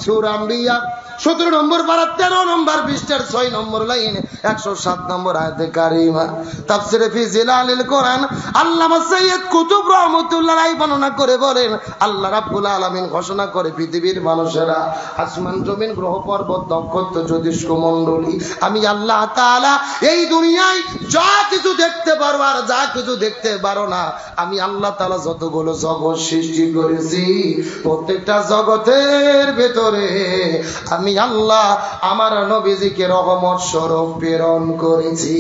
সূরা আম্বিয়া 17 নম্বর পারা 13 নম্বর পৃষ্ঠার 6 নম্বর লাইন 107 নম্বর আয়াতে কারিমা তাফসিরে ফি জিলালিল কোরআন আল্লামা সাইয়্যিদ কুতুব রাহমাতুল্লাহ আলাইহি বর্ণনা করে বলেন আল্লাহ রাব্বুল আলামিন ঘোষণা করে পৃথিবীর মানুষেরা আসমান জমিন গ্রহ পর্বত নক্ষত্র জ্যোতিষ্ক মণ্ডলী আমি আল্লাহ তাআলা এই দুনিয়ায় যা কিছু দেখতে পারো আর যা কিছু দেখতে পারো না আমি আল্লাহ তাআলা যতগুলো জগৎ সৃষ্টি করেছি প্রত্যেকটা জগতের ভেতরে আমি আল্লাহ আমার নবীজিকে রহমত স্বরূপ প্রেরণ করেছি।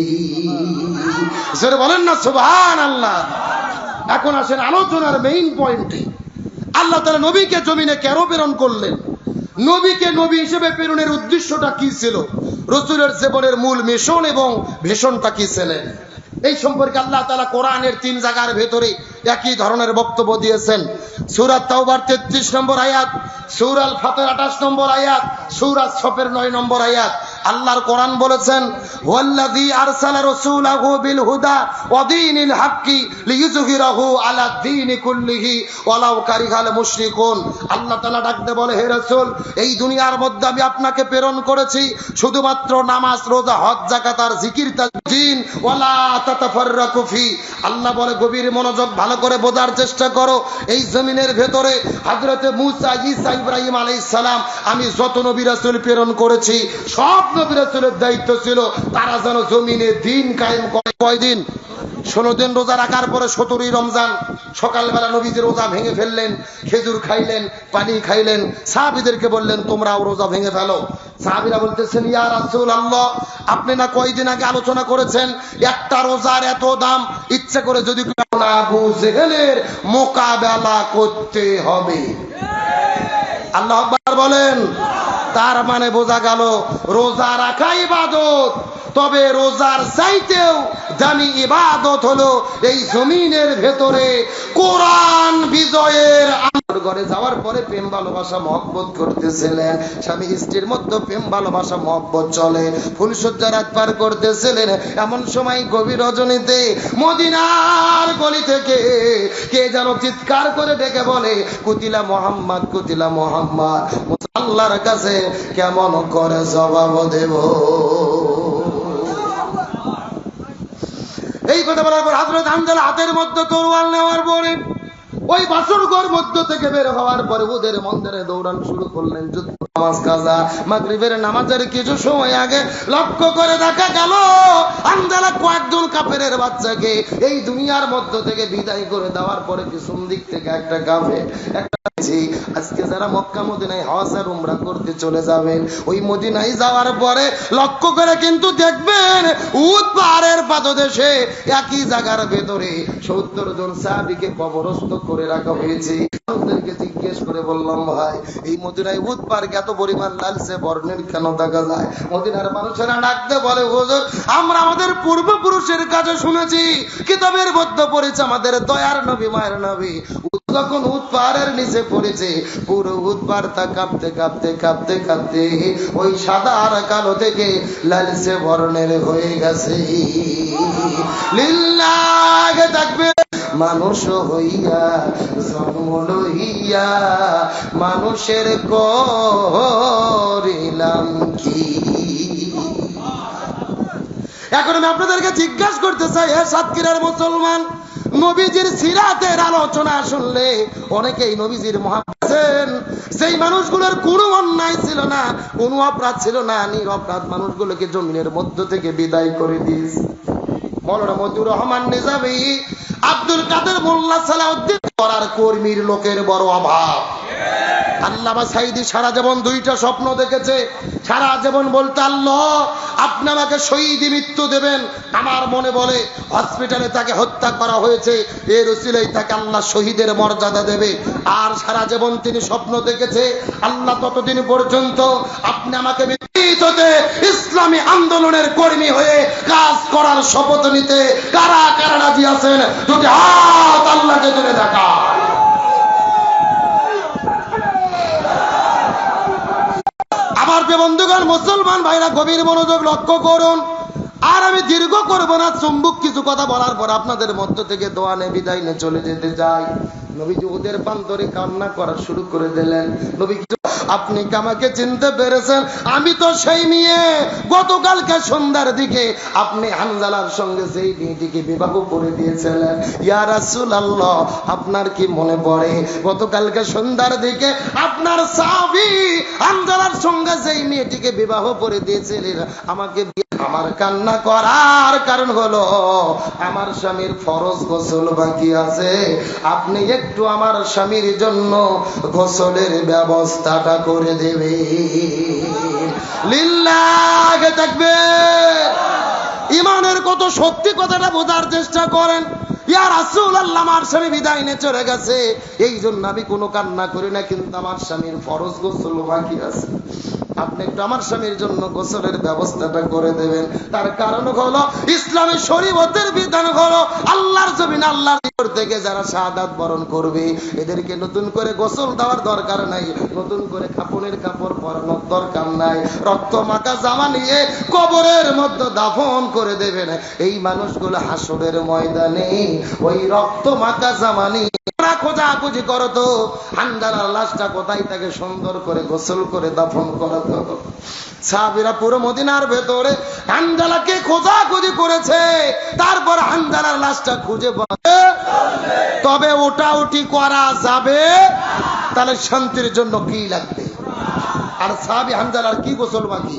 জোরে বলেন না সুবহানাল্লাহ। এখন আসেন আলোচনার মেইন পয়েন্টে। আল্লাহ তাআলা নবীকে জমিনে কেন প্রেরণ করলেন? নবীকে নবী হিসেবে প্রেরণের উদ্দেশ্যটা কি ছিল? রাসূলের জীবনের মূল মিশন এবং ভিশনটা কি ছিল? এই সম্পর্কে আল্লাহ তাআলা কোরআনের 3 জায়গার ভেতরে একই ধরনের বক্তব্য দিয়েছেন। সূরা তাওবার 33 নম্বর আয়াত, সূরা আল ফাতর 28 নম্বর আয়াত, সূরা সফের 9 নম্বর আয়াত। আল্লাহর কোরআন বলেছেন ওয়াল্লাযী আরসালা রাসূলাহু বিল হুদা ওয়া দীনিল হাক্কি লিইয়ুযহিরাহু আলা দ্বীনি কুল্লিহি ওয়ালাউ কারিহাল মুশরিকুন। আল্লাহ তাআলা ডাকতে বলে হে রাসূল এই দুনিয়ার মধ্যে আমি আপনাকে প্রেরণ করেছি শুধুমাত্র নামাজ রোজা হজ যাকাত আর জিকির তাসবিহ ওয়ালা তাতাফাররাকু ফি। আল্লাহ বলে গভীর মনোযোগ ভালো করে বোঝার চেষ্টা করো। এই জমিনের ভেতরে হযরতে মূসা ঈসা ইব্রাহিম আলাইহিস সালাম আমি যত নবী রাসূল প্রেরণ করেছি সব নবী রাসূলের দায়িত্ব ছিল তারা যেন জমিনে দিন কায়েম করে। কয়দিন? 16 দিন রোজা রাখার পরে 17ই রমজান সকালবেলা নবীজি রোজা ভেঙে ফেললেন, খেজুর খাইলেন, পানি খাইলেন, সাহাবীদেরকে বললেন তোমরাও রোজা ভেঙে ফেলো। সাহাবীরা বলতেছেন ইয়া রাসূলুল্লাহ আপনি না কয়দিন আগে আলোচনা করেছেন একটা রোজার এত দাম, ইচ্ছা করে যদি আবু জেহেলের মোকাবেলা করতে হবে। আল্লাহু আকবার বলেন। তার মানে বোঝা গেল রোজা রাখা ইবাদত, তবে রোজার চাইতেও দামি ইবাদত হলো এই জমিনের ভেতরে কোরআন বিজয়ের। ঘরে যাওয়ার পরে প্রেম ভালোবাসা মহব্বত করতেছিলেন, স্বামী স্ত্রীর মধ্যে প্রেম ভালোবাসা মহব্বত চলে, ফুলসজ্জা রাত পার করতেছিলেন। এমন সময় গভীর রজনীতে মদিনার গলি থেকে কে যেন চিৎকার করে ডেকে বলে কুতিলা মুহাম্মদ, কুতিলা মুহাম্মদ। আল্লাহর কাছে কেমন করে জবাব দেব? এই কথা বলার পর হযরত হামজা হাতের মধ্যে তরোয়াল নেওয়ার পরে ওই বাসরঘর মধ্য থেকে বের হওয়ার পরে ওদের মন্দিরে দৌড়ানো শুরু করলেন। যুদ্ধ নামাজ কাজা মাগরিবের নামাজের কিছু সময় আগে লক্ষ্য করে দেখা গেল আন্দালা কয়েকজন কাফেরের বাচ্চাকে এই দুনিয়ার মধ্য থেকে বিদায় করে দেওয়ার পরে পিছন দিক থেকে একটা কাফের আজকে যারা মক্কা মদিনায় হজ আর উমরা করতে চলে যাবেন ওই মদিনায় যাওয়ার পরে লক্ষ্য করে কিন্তু দেখবেন উহুদ পাহাড়ের পাদদেশে একই জায়গার ভেতরে 70 জন সাহাবীকে কবরস্থ করে রাখা হয়েছে। ওদেরকে জিজ্ঞেস করে বললাম ভাই এই মদিনায় উহুদ পাহাড়কে এত পরিমাণ লালচে বর্ণের কেন দেখা যায়? মদিনার মানুষেরা ডাকতে বলে হুজুর আমরা আমাদের পূর্বপুরুষের কাছে শুনেছি, কিতাবের মধ্যে পড়েছে আমাদের দয়ার নবী মায়ের নবী যখন উহুদ পাহাড়ের নিচে পড়েছে পুরো উহুদ পাহাড়টা কাঁপতে কাঁপতে কাঁপতে কাঁপতে ওই সাদা আর কালো থেকে লালচে বর্ণের হয়ে গেছে। লিল্লাহি তাকবীর। মানুষ হইয়া জন্ম লইয়া মানুষের করিলাম কি? এখন আমি আপনাদেরকে জিজ্ঞাসা করতে চাই হে সাতক্ষীরার মুসলমান, নবীজির সিরাতের আলোচনা শুনলে অনেকেই নবীজির মহাব্বতেন সেই মানুষগুলোর কোনো অন্যায় ছিল না, কোনো অপরাধ ছিল না, নিরপরাধ মানুষগুলোকে জমিনের মধ্য থেকে বিদায় করে দিয়েছে। মওলানা মতিউর রহমান নিজামী, আব্দুল কাদের মোল্লা সালাউদ্দিন করার কর্মীর লোকের বড় অভাব। আল্লামা সাঈদী সারা জীবন 2টা স্বপ্ন দেখেছে। সারা জীবন বলতে আল্লাহ আপনি আমাকে শহীদ মৃত্যু দেবেন। আমার মনে বলে হসপিটালে তাকে হত্যা করা হয়েছে, এর উসিলায় তাকে আল্লাহ শহীদের মর্যাদা দেবে। আর সারা জীবন তিনি স্বপ্ন দেখেছে আল্লাহ ততদিন পর্যন্ত আপনি আমাকে হতে ইসলামী আন্দোলনের কর্মী হয়ে কাজ করার শপথ নিতে কারা কারা রাজি আছেন? যদি হাত আল্লাহকে তুলে দেখা। আমার প্রিয় বন্ধুগণ মুসলমান ভাইরা গভীর মনোযোগ লক্ষ্য করুন। আর আমি দীর্ঘ করব না, চুম্বক কিছু কথা বলার পর আপনাদের মধ্য থেকে দোয়া নিয়ে বিদায় নিয়ে চলে যেতে চাই। নবীজি ওদের বান্দরে কান্না করা শুরু করে দিলেন। নবী, আপনি কি আমাকে চিনতে পেরেছেন? আমি তো সেই মেয়ে গতকালকে সন্ধ্যার দিকে আপনি হানজালার সঙ্গে যেই মেয়েটিকে বিবাহ করে দিয়েছিলেন। ইয়া রাসূলুল্লাহ, আপনার কি মনে পড়ে গতকালকে সন্ধ্যার দিকে আপনার সাহাবী হানজালার সঙ্গে যেই মেয়েটিকে বিবাহ করে দিয়েছিলেন আমাকে? আমার কান্না করার কারণ হলো আমার স্বামীর ফরজ গোসল বাকি আছে, আপনি একটু আমার স্বামীর জন্য গোসলের ব্যবস্থাটা করে দেবে। লিল্লাহি তাকবীর। ইমানের কত সত্যি কথাটা বোঝার চেষ্টা করেন। ইয়া রাসূলুল্লাহ, আমার স্বামী বিদায় নিয়ে চলে গেছে, এই জন্য আমি কোনো কান্না করি না, কিন্তু আমার স্বামীর ফরজ গোসল বাকি আছে, আপনি একটু আমার স্বামীর জন্য গোসলের ব্যবস্থাটা করে দেবেন। তার কারণ হলো ইসলামী শরীয়তের বিধান হলো আল্লাহর জমিন আল্লাহর থেকে যারা শাহাদাত বরণ করবে এদেরকে নতুন করে গোসল দেওয়ার দরকার নাই, নতুন করে কাপড়ের কাপড় পরানোর দরকার নাই, রক্ত মাখা জামা নিয়ে কবরের মধ্যে দাফন করে দেবেন। এই মানুষগুলো হাসরের ময়দানে ওই রক্ত মাখা জামা নিয়ে খোঁজাখুঁজি করো তো হানজালার লাশটা কোথায়, তাকে সুন্দর করে গোসল করে দাফন করা তো। সাহাবীরা পুরো মদিনার ভেতরে হানজালাকে খোঁজাখুঁজি করেছে, তারপর হানজালার লাশটা খুঁজে পাবে, তবে ওটাউটি করা যাবে। তাহলে শান্তির জন্য কি লাগবে? আর সাহাবী হানজালার কি গোসল বাকি?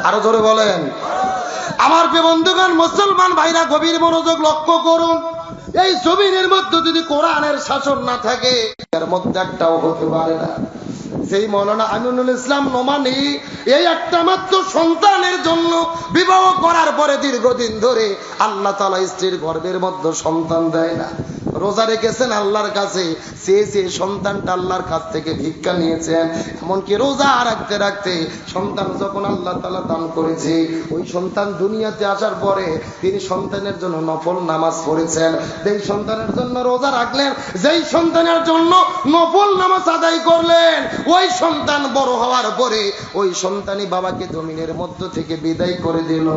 আরো জোরে বলেন। আমার প্রিয় বন্ধুগণ, মুসলমান ভাইরা গভীর মনোযোগ লক্ষ্য করুন। এই জমিনের মধ্যে যদি কোরআনের শাসন না থাকে এর মধ্যে একটাও হতে পারে না। সেই মৌলানা আমিনুল ইসলাম নোমানী এই একটা মাত্র সন্তানের জন্য বিবাহ করার পরে দীর্ঘদিন ধরে আল্লাহ তাআলা স্ত্রীর গর্ভের মধ্যে সন্তান দেয় না, রোজা রেখেছেন আল্লাহর কাছে, সে সন্তানটা আল্লাহর কাছ থেকে ভিক্ষা নিয়েছেন। এমনকি রোজা রাখতে রাখতে সন্তান যখন আল্লাহ তাআলা দান করেছে, ওই সন্তান দুনিয়াতে আসার পরে তিনি সন্তানের জন্য নফল নামাজ পড়েছেন, যেই সন্তানের জন্য রোজা রাখলেন, যেই সন্তানের জন্য নফল নামাজ আদায় করলেন, ওই সন্তান বড় হওয়ার পরে ওই সন্তানই বাবাকে জমিনের মধ্য থেকে বিদায় করে দিল।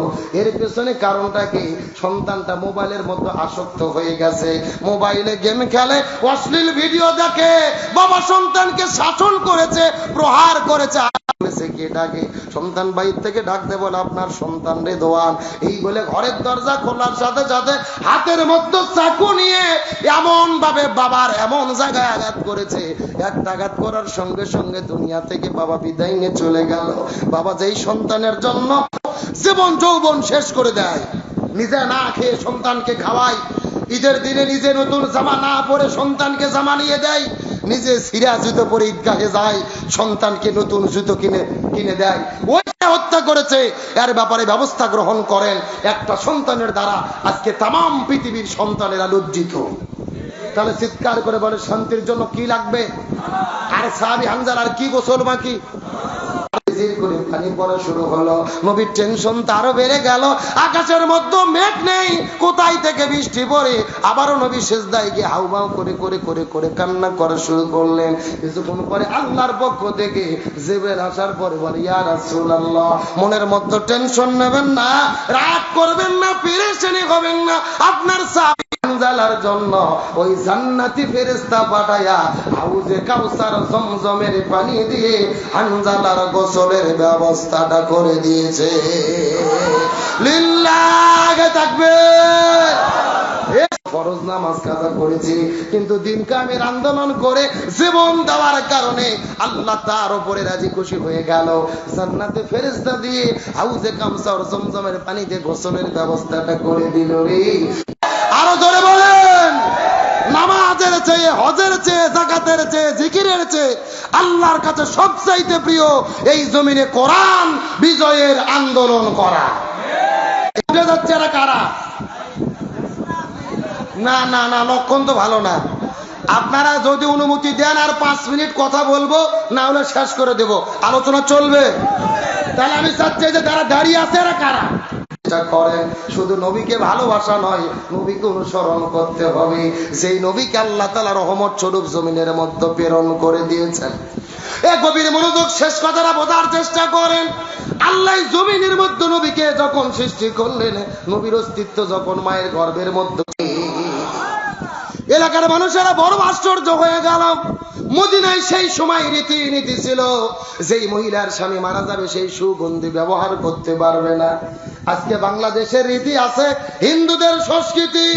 এর পেছনে কারণটা কি? সন্তানটা মোবাইলের মধ্যে আসক্ত হয়ে গেছে, মোবাইলে গেম খেলে, অশ্লীল ভিডিও দেখে, বাবা সন্তানকে শাসন করেছে, প্রহার করেছে। কে ডাকে? সন্তান বাইর থেকে ডাকতে বলে আপনার সন্তান রেদওয়ান, এই বলে ঘরের দরজা খোলার সাথে সাথে হাতের মধ্যে চাকু নিয়ে এমন ভাবে বাবার এমন জায়গায় আঘাত করেছে, একটা আঘাত করার সঙ্গে সঙ্গে দুনিয়া থেকে বাবা বিদায় নিয়ে চলে গেল। বাবা যেই সন্তানের জন্য জীবন যৌবন শেষ করে দেয়, নিজে না খেয়ে সন্তানকে খাওয়ায়, ঈদের দিনে নিজে নতুন জামা না পরে সন্তানকে জামা নিয়ে দেয়, নিজে ছিঁড়া জুতো পরে ঈদগাহে যায়, সন্তানকে নতুন জুতো কিনে দেয়, ওইটা হত্যা করেছে। এর ব্যাপারে ব্যবস্থা গ্রহণ করেন। একটা সন্তানের দ্বারা আজকে তামাম পৃথিবীর সন্তানেরা লজ্জিত। তাহলে চিৎকার করে বলে শান্তির জন্য কি লাগবে? আর সাহাবী হানজালার কি গোসল বাকি? করে পানি পড়া শুরু হলো, নবীর টেনশন তারও বেড়ে গেল। আকাশের মধ্যে মেঘ নেই, কোথায় থেকে বৃষ্টি পড়ে। আবারও নবী সিজদায় গিয়ে হাউমাউ করে করে করে করে কান্না করা শুরু করলেন। কিছুক্ষণ পরে আল্লাহর পক্ষ থেকে জিবরাইল আসার পরে বলে, ইয়া রাসূলুল্লাহ, মনের মধ্যে টেনশন নেবেন না, রাগ করবেন না, পেরেশানি হবেন না, আপনার সাহাবী হানজালার জন্য ওই জান্নাতি ফেরেশতা পাঠায়া হাউজে কাউসার জমজমের পানি দিয়ে হানজালার গোসলের ব্যবস্থাটা করে দিয়েছে। লিল্লাহি তাকবীর। ফরজ নামাজ কাজা করেছি, কিন্তু দিন কায়েমের আন্দোলন করে জীবন দেওয়ার কারণে আল্লাহ তার উপরে রাজি খুশি হয়ে গেল। জান্নাতে ফেরেশতা দিয়ে হাউজে কাউসার জমজমের পানিতে গোসলের ব্যবস্থাটা করে দিল রে। আরো জোরে বলেন। নামাজের চেয়ে, হজের চেয়ে, যাকাতের চেয়ে, জিকিরের চেয়ে আল্লাহর কাছে সবচাইতে প্রিয় এই জমিনে কোরআন বিজয়ের আন্দোলন করা। উঠে যাচ্ছে এরা কারা? না না না, লক্ষণ তো ভালো না। আপনারা যদি অনুমতি দেন আর 5 মিনিট কথা বলবো, না হলে শেষ করে দেব, আলোচনা চলবে। তাহলে আমি চাচ্ছি যে যারা দাঁড়িয়ে আছে এরা কারা? করেন শুধু নবীকে ভালোবাসা নয়, নবীকে অনুসরণ করতে হবে, সেই নবীকে আল্লাহ তাআলা রহমত স্বরূপ জমিনের মধ্যে প্রেরণ করে দিয়েছেন। এই গভীর মনোযোগ শেষ কথাটা বোঝার চেষ্টা করেন। আল্লাহ জমিনের মধ্যে নবীকে যখন সৃষ্টি করলেন, নবীর অস্তিত্ব যখন মায়ের গর্ভের মধ্যে এলাকার মানুষেরা বড় আশ্চর্য হয়ে গেল। মদিনায় সেই সময় রীতিনীতি ছিল, যেই মহিলার স্বামী মারা যাবে সেই সুগন্ধি ব্যবহার করতে পারবে না। আজকে বাংলাদেশের রীতি আছে, হিন্দুদের সংস্কৃতি।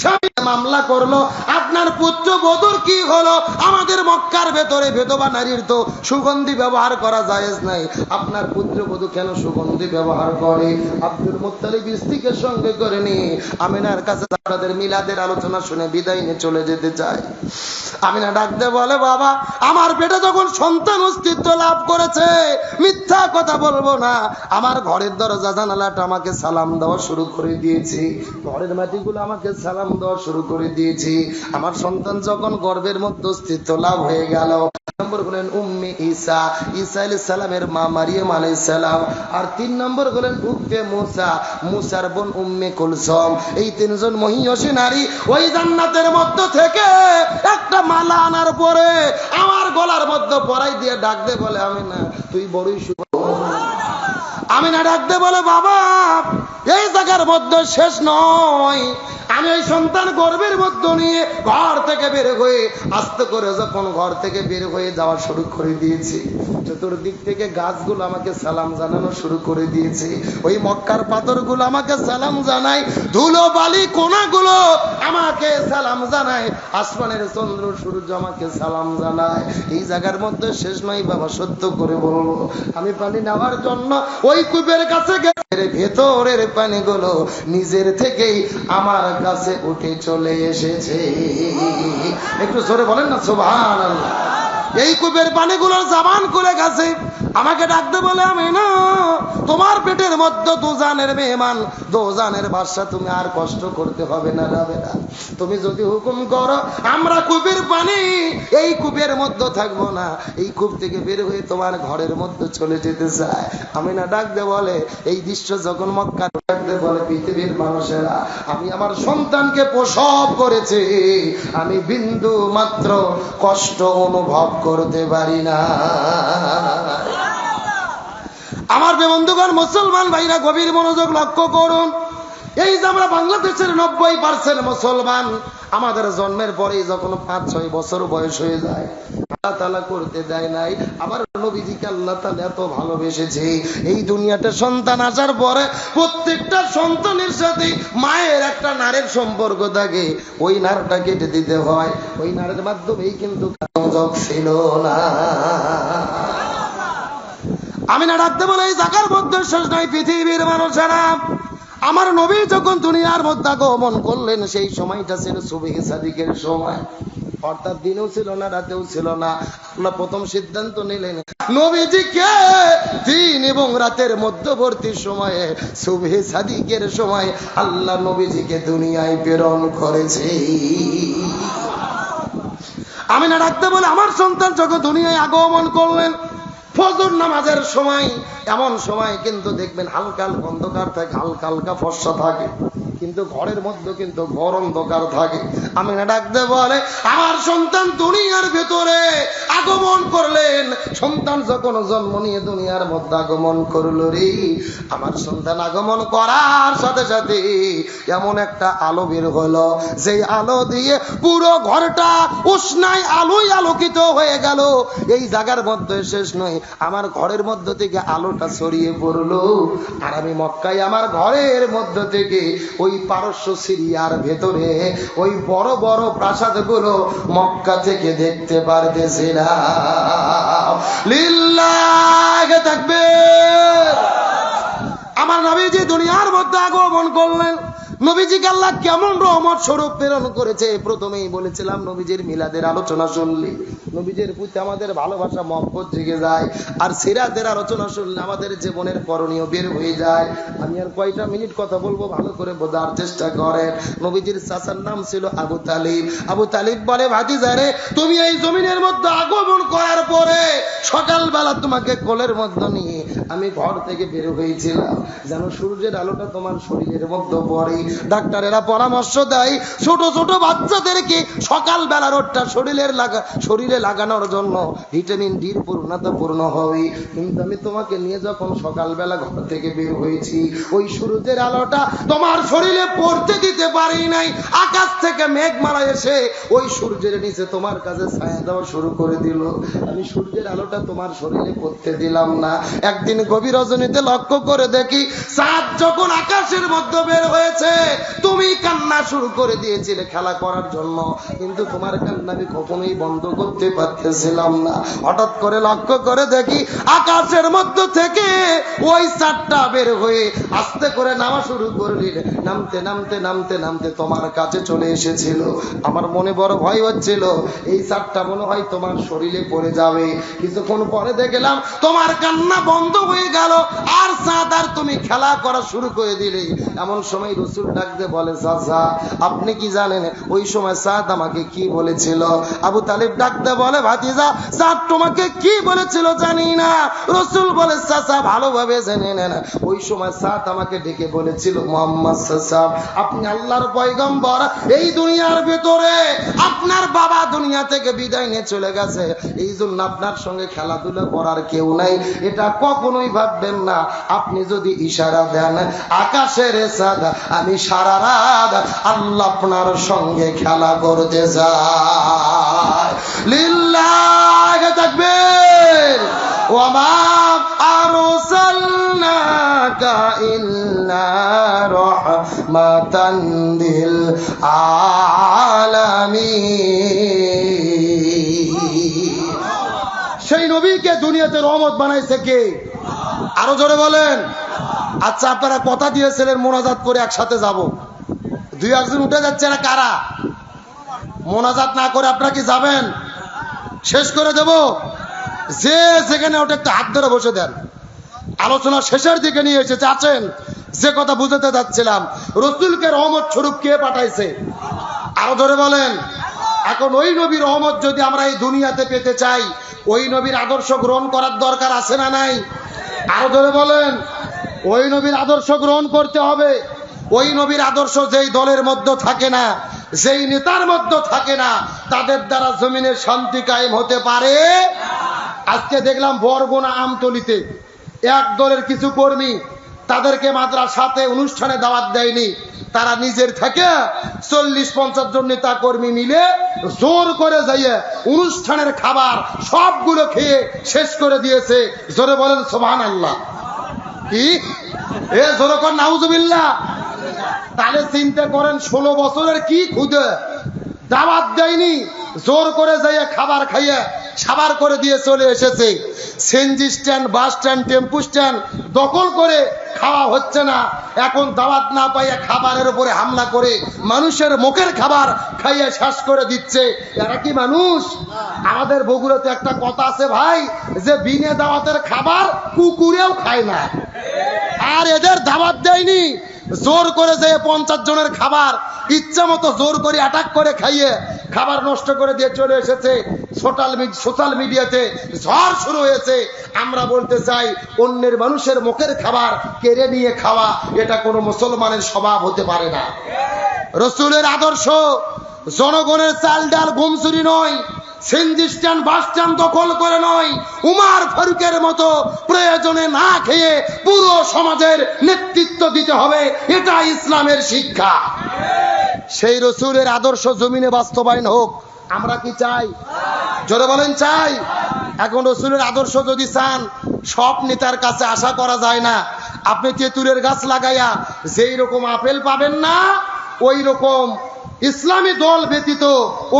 স্বামী মামলা করলো, আপনার পুত্র বধূর কি হলো? আমাদের মক্কার ভেতরে বিধবা নারীর তো সুগন্ধি ব্যবহার করা জায়েজ নাই, আপনার পুত্র বধূ কেন সুগন্ধি ব্যবহার করে? আব্দুল মুত্তালিব স্ত্রীকে সঙ্গে করে নিয়ে আমিনার কাছে তাদের মিলাদের আলোচনা শুনে বিদায় নিয়ে চলে যেতে চায়। আমিনা ডাকতে বলে, বাবা, আমার পেটে যখন সন্তান অস্তিত্ব লাভ করেছে, মিথ্যা কথা বলবো না, আমার ঘরের দরজা জানালাটা আমাকে সালাম দেওয়া শুরু করে দিয়েছি, ঘরের মাটিগুলো আমাকে সালাম দেওয়া শুরু করে দিয়েছি। আমার সন্তান যখন গর্ভের মধ্যে অস্তিত্ব লাভ হয়ে গেল, নম্বর হলেন উম্মে ঈসা, ঈসা আলাইহিস সালামের মা মারিয়াম আলাইহিস সালাম, আর 3 নম্বর হলেন উক্তে মুসা, মুসার বোন উম্মে কুলসুম। এই 3 জন মহিয়সী নারী ওই জান্নাতের মধ্য থেকে একটা মালা আনার পরে আমার গলার মধ্যে পরাই দিয়ে ডাকতে বলে, আমিনা তুই বড়ই শুভ। আমিনা ডাকতে বলে, বাবা, এই জায়গার মধ্যে শেষ নয়, আমি ওই সন্তান গর্ভের মধ্যে নিয়ে ঘর থেকে বের হয়ে আস্তে করে যখন ঘর থেকে বের হয়ে যাওয়া শুরু করে দিয়েছি, চতুর্দিক থেকে গাছগুলো আমাকে সালাম জানানো শুরু করে দিয়েছে, ওই মক্কার পাথরগুলো আমাকে সালাম জানায়, ধুলো বালি কোনাগুলো আমাকে সালাম জানায়, আসমানের চন্দ্র সূর্য আমাকে সালাম জানায়। এই জায়গার মধ্যে শেষ নয় বাবা, সত্য করে বলবো, আমি পানি নেওয়ার জন্য ওই কূপের কাছে গেছে, ভেতরের পানিগুলো নিজের থেকেই আমার কাছে উঠে চলে এসেছে। একটু জোরে বলেন না সুবহানাল্লাহ। এই কূপের পানিগুলোর জাবান খুলে গেছে, আমাকে ডাকতে বলে, আমি না, তোমার পেটের মধ্যে দুজানের মেহমান, দুজানের বাদশা, তুমি আর কষ্ট করতে হবে না, যাবে না, তুমি যদি হুকুম করো আমরা কূপের পানি এই কূপের মধ্যে থাকবো না, এই কূপ থেকে বের হয়ে তোমার ঘরের মধ্যে চলে যেতে চায়। আমি না ডাকতে বলে, এই দৃশ্য যখন মক্কা ডাকতে বলে, পৃথিবীর মানুষেরা, আমি আমার সন্তানকে প্রসব করেছি, আমি বিন্দু মাত্র কষ্ট অনুভব করতে পারি না। আমার বন্ধুগণ, মুসলমান ভাইরা, গভীর মনোযোগ লক্ষ্য করুন। এই যে আমরা বাংলাদেশের 90% মুসলমান, আমাদের জন্মের পরেই যখন 5-6 বছর বয়স হয়ে যায়, আল্লাহ তাআলা করতে দেয় নাই। আমার নবীজিকে আল্লাহ তাআলা এত ভালোবেসেছে, এই দুনিয়াতে সন্তান আসার পরে প্রত্যেকটা সন্তানের সাথে মায়ের একটা নারের সম্পর্ক থাকে, ওই নারটা কেটে দিতে হয়, ওই নারের মাধ্যমেই কিন্তু সংযোগ ছিল না। আমি না ডাকতে বলে, এই জায়গার মধ্যে শেষ নয় পৃথিবীর মানুষেরা, আমার নবী যখন দুনিয়ার মধ্যে আগমন করলেন, সেই সময়টা ছিল সুবহি সাদিকের সময়, অর্থাৎ দিনেও ছিল না, রাতেও ছিল না। আল্লাহ প্রথম সিদ্ধান্ত নিলেন, নবীজিকে দিন এবং রাতের মধ্যবর্তী সময়ে সুবহি সাদিকের সময় আল্লাহ নবীজিকে দুনিয়ায় প্রেরণ করেছে। আমি না ডাকতে বলে, আমার সন্তান যখন দুনিয়ায় আগমন করলেন, ফজর নামাজের সময়, এমন সময় কিন্তু দেখবেন হালকা হালকা অন্ধকার থাকে, হালকা হালকা ফর্সা থাকে, কিন্তু ঘরের মধ্যে কিন্তু ঘর অন্ধকার থাকে। আমি না ডাকতে বলে, আমার সন্তান দুনিয়ার ভেতরে আগমন করলেন, সন্তান যখন জন্ম নিয়ে দুনিয়ার মধ্যে আগমন করলো রে, আমার সন্তান আগমন করার সাথে সাথে এমন একটা আলো বের হলো, যেই আলো দিয়ে পুরো ঘরটা উষ্ণায় আলোয় আলোকিত হয়ে গেল। এই জায়গার মধ্যে শেষ নয়, আমার ঘরের মধ্য থেকে আলোটা ছড়িয়ে পড়লো, আর আমি মক্কায় আমার ঘরের মধ্য থেকে ওই পারস্য সিরিয়ার ভেতরে ওই বড় বড় প্রাসাদগুলো মক্কা থেকে দেখতে পারতেছিলাম। লিল্লাহি তাকবীর। আমার নবীজি দুনিয়ার মধ্যে আগমন করলেন, নবীজিকে আল্লাহ কেমন রহমত স্বরূপ প্রেরণ করেছে। প্রথমেই বলেছিলাম, নবীজির মিলাদের আলোচনা শুনলে নবীজির প্রতি আমাদের ভালোবাসা মহব্বত জেগে যায়, আর সিরাতের আলোচনা শুনলে আমাদের জীবনের করণীয় বের হয়ে যায়। আমি আর কয়টা মিনিট কথা বলবো, ভালো করে বোঝার চেষ্টা করেন। নবীজির চাচার নাম ছিল আবু তালিব। আবু তালিব বলে, ভাতিজারে, তুমি এই জমিনের মধ্যে আগমন করার পরে সকালবেলা তোমাকে কোলের মধ্যে নিয়ে আমি ঘর থেকে বের হয়েছিলাম, যেন সূর্যের আলোটা তোমার শরীরের মধ্যে পড়ে, ডাক্তারেরা পরামর্শ দেয় ছোট ছোট বাচ্চাদেরকে সকালবেলা রোদটা শরীরে লাগানোর জন্য ভিটামিন ডির পূর্ণতা পূর্ণ হবে। কিন্তু আমি তোমাকে নিয়ে যখন সকালবেলা ঘর থেকে বের হয়েছি, ওই সূর্যের আলোটা তোমার শরীরে পড়তে দিতে পারি নাই। আকাশ থেকে মেঘমালা এসে ওই সূর্যের নিচে তোমার কাছে ছায়া দেওয়া শুরু করে দিল। আমি সূর্যের আলোটা তোমার শরীরে পড়তে দিলাম না। একদিন গভীর রজনীতে লক্ষ্য করে দেখি চাঁদ যখন আকাশের মধ্যে বের হয়েছে, তুমি কান্না শুরু করে দিয়েছিলে খেলা করার জন্য, কিন্তু তোমার কান্না আমি কখনোই বন্ধ করতে পারতেছিলাম না। হঠাৎ করে লক্ষ্য করে দেখি আকাশের মধ্য থেকে ওই চাঁদটা বের হয়ে আস্তে করে নামা শুরু করলি। নামতে নামতে নামতে নামতে তোমার কাছে চলে এসেছিল। আমার মনে বড় ভয় হচ্ছিল এই চাঁদটা মনে হয় তোমার শরীরে পড়ে যাবে। কিছুক্ষণ পরে দেখলাম তোমার কান্না বন্ধ হয়ে গেল, আর চাঁদ আর তুমি খেলা করা শুরু করে দিলে। এমন সময় রাসূল ডাক দিয়ে বলে, চাচা আপনি কি জানেন ওই সময় চাঁদ আমাকে কি বলেছিল? আবু তালিব ডাক দিয়ে বলে, ভাতিজা চাঁদ তোমাকে কি বলেছিল জানি না। রাসূল বলে, চাচা ভালোভাবে জেনে নেন, ওই সময় চাঁদ আমাকে ডেকে বলেছিল, মুহাম্মদ চাচা আপনি আল্লাহর পয়গম্বর, এই দুনিয়ার ভেতরে আপনার বাবা দুনিয়া থেকে বিদায় নিয়ে চলে গেছে, এই জন্য আপনার সঙ্গে খেলাধুলা করার কেউ নাই, এটা কখনোই ভাববেন না। আপনি যদি ইশারা দেন আকাশের চাঁদ, আমি সারা রাত আল্লাহ আপনার সঙ্গে খেলা করতে যাই। লিল্লাহি তাকবীর। ওয়া মা আরসালনাকা ইল্লা রাহমাতান লিল আলামিন। সেই নবীকে দুনিয়াতে রহমত বানাইছে কে? আরো জোরে বলেন। আচ্ছা আপনারা কথা দিয়েছিলেন মোনাজাত করে একসাথে যাব, দুই একজন উঠে যাচ্ছে না, কারা? মোনাজাত না করে আপনারা কি যাবেন? শেষ করে দেব। যে যেখানে ওটা একটা হাত ধরে বসে দেন। আলোচনা শেষের দিকে নিয়ে এসেছে। আছেন যে কথা বুঝাতে যাচ্ছিলাম, রাসূলকে রহমত স্বরূপ কে পাঠাইছে? আরো ধরে বলেন। এখন ওই নবীর রহমত যদি আমরা এই দুনিয়াতে পেতে চাই, ওই নবীর আদর্শ গ্রহণ করার দরকার আছে না নাই? আরো ধরে বলেন। ওই নবীর আদর্শ গ্রহণ করতে হবে। ওই নবীর আদর্শ যেই দলের মধ্যে থাকে না, যেই নেতার মধ্যে থাকে না, তাদের দ্বারা জমিনের শান্তি কায়েম হতে পারে। আজকে দেখলাম বরগুনা আমতলিতে এক দলের কিছু কর্মী, তাদেরকে মাদ্রাসাতে অনুষ্ঠানে দাওয়াত দেয়নি, তারা নিজের থেকে 40-50 জন নেতা কর্মী মিলে জোর করে যাইয়ে অনুষ্ঠানের খাবার সবগুলো খেয়ে শেষ করে দিয়েছে। জোরে বলেন সুবহানাল্লাহ। কি এ জোরে কর নাউজুবিল্লাহ। তাহলে চিন্তা করেন 16 বছরের কি খুদে, দাওয়াত দেয়নি, জোর করে যাইয়ে খাবার খাইয়ে সাবার করে দিয়ে চলে এসেছে। সিএনজি স্ট্যান্ড, বাস স্ট্যান্ড, টেম্পু স্ট্যান্ড দখল করে খাওয়া হচ্ছে না। এখন দাওয়াত না পাইয়া খাবারের উপরে হামলা করে মানুষের মুখের খাবার খাইয়ে শেষ করে দিচ্ছে। এরা কি মানুষ? আমাদের বগুড়াতে একটা কথা আছে ভাই, যে বিনে দাওয়াতের খাবার কুকুরেও খায় না। আর এদের দাওয়াত দেয়নি, জোর করে যে 50 জনের খাবার ইচ্ছা মতো জোর করে অ্যাটাক করে খাইয়ে খাবার নষ্ট করে দিয়ে চলে এসেছে। সোশ্যাল মিডিয়াতে ঝড় শুরু হয়েছে। আমরা বলতে চাই, অন্যের মানুষের মুখের খাবার কেড়ে নিয়ে খাওয়া এটা কোনো মুসলমানের স্বভাব হতে পারে না। রাসূলের আদর্শ জনগণের চাল ডাল ঘুম চুরি নয়, সিএনজি স্ট্যান্ড, বাস স্ট্যান্ড দখল করে নয়, উমার ফারুকের মতো প্রয়োজনে না খেয়ে পুরো সমাজের নেতৃত্ব দিতে হবে, এটা ইসলামের শিক্ষা। সেই রাসূলের আদর্শ জমিনে বাস্তবায়ন হোক। আমরা কি চাই? জোরে বলেন চাই। এখন রাসূলের আদর্শ যদি চান, সব নেতার কাছে আশা করা যায় না। আপনি তেঁতুলের গাছ লাগাইয়া যেই রকম আপেল পাবেন না, ওই রকম ইসলামী দল ব্যতীত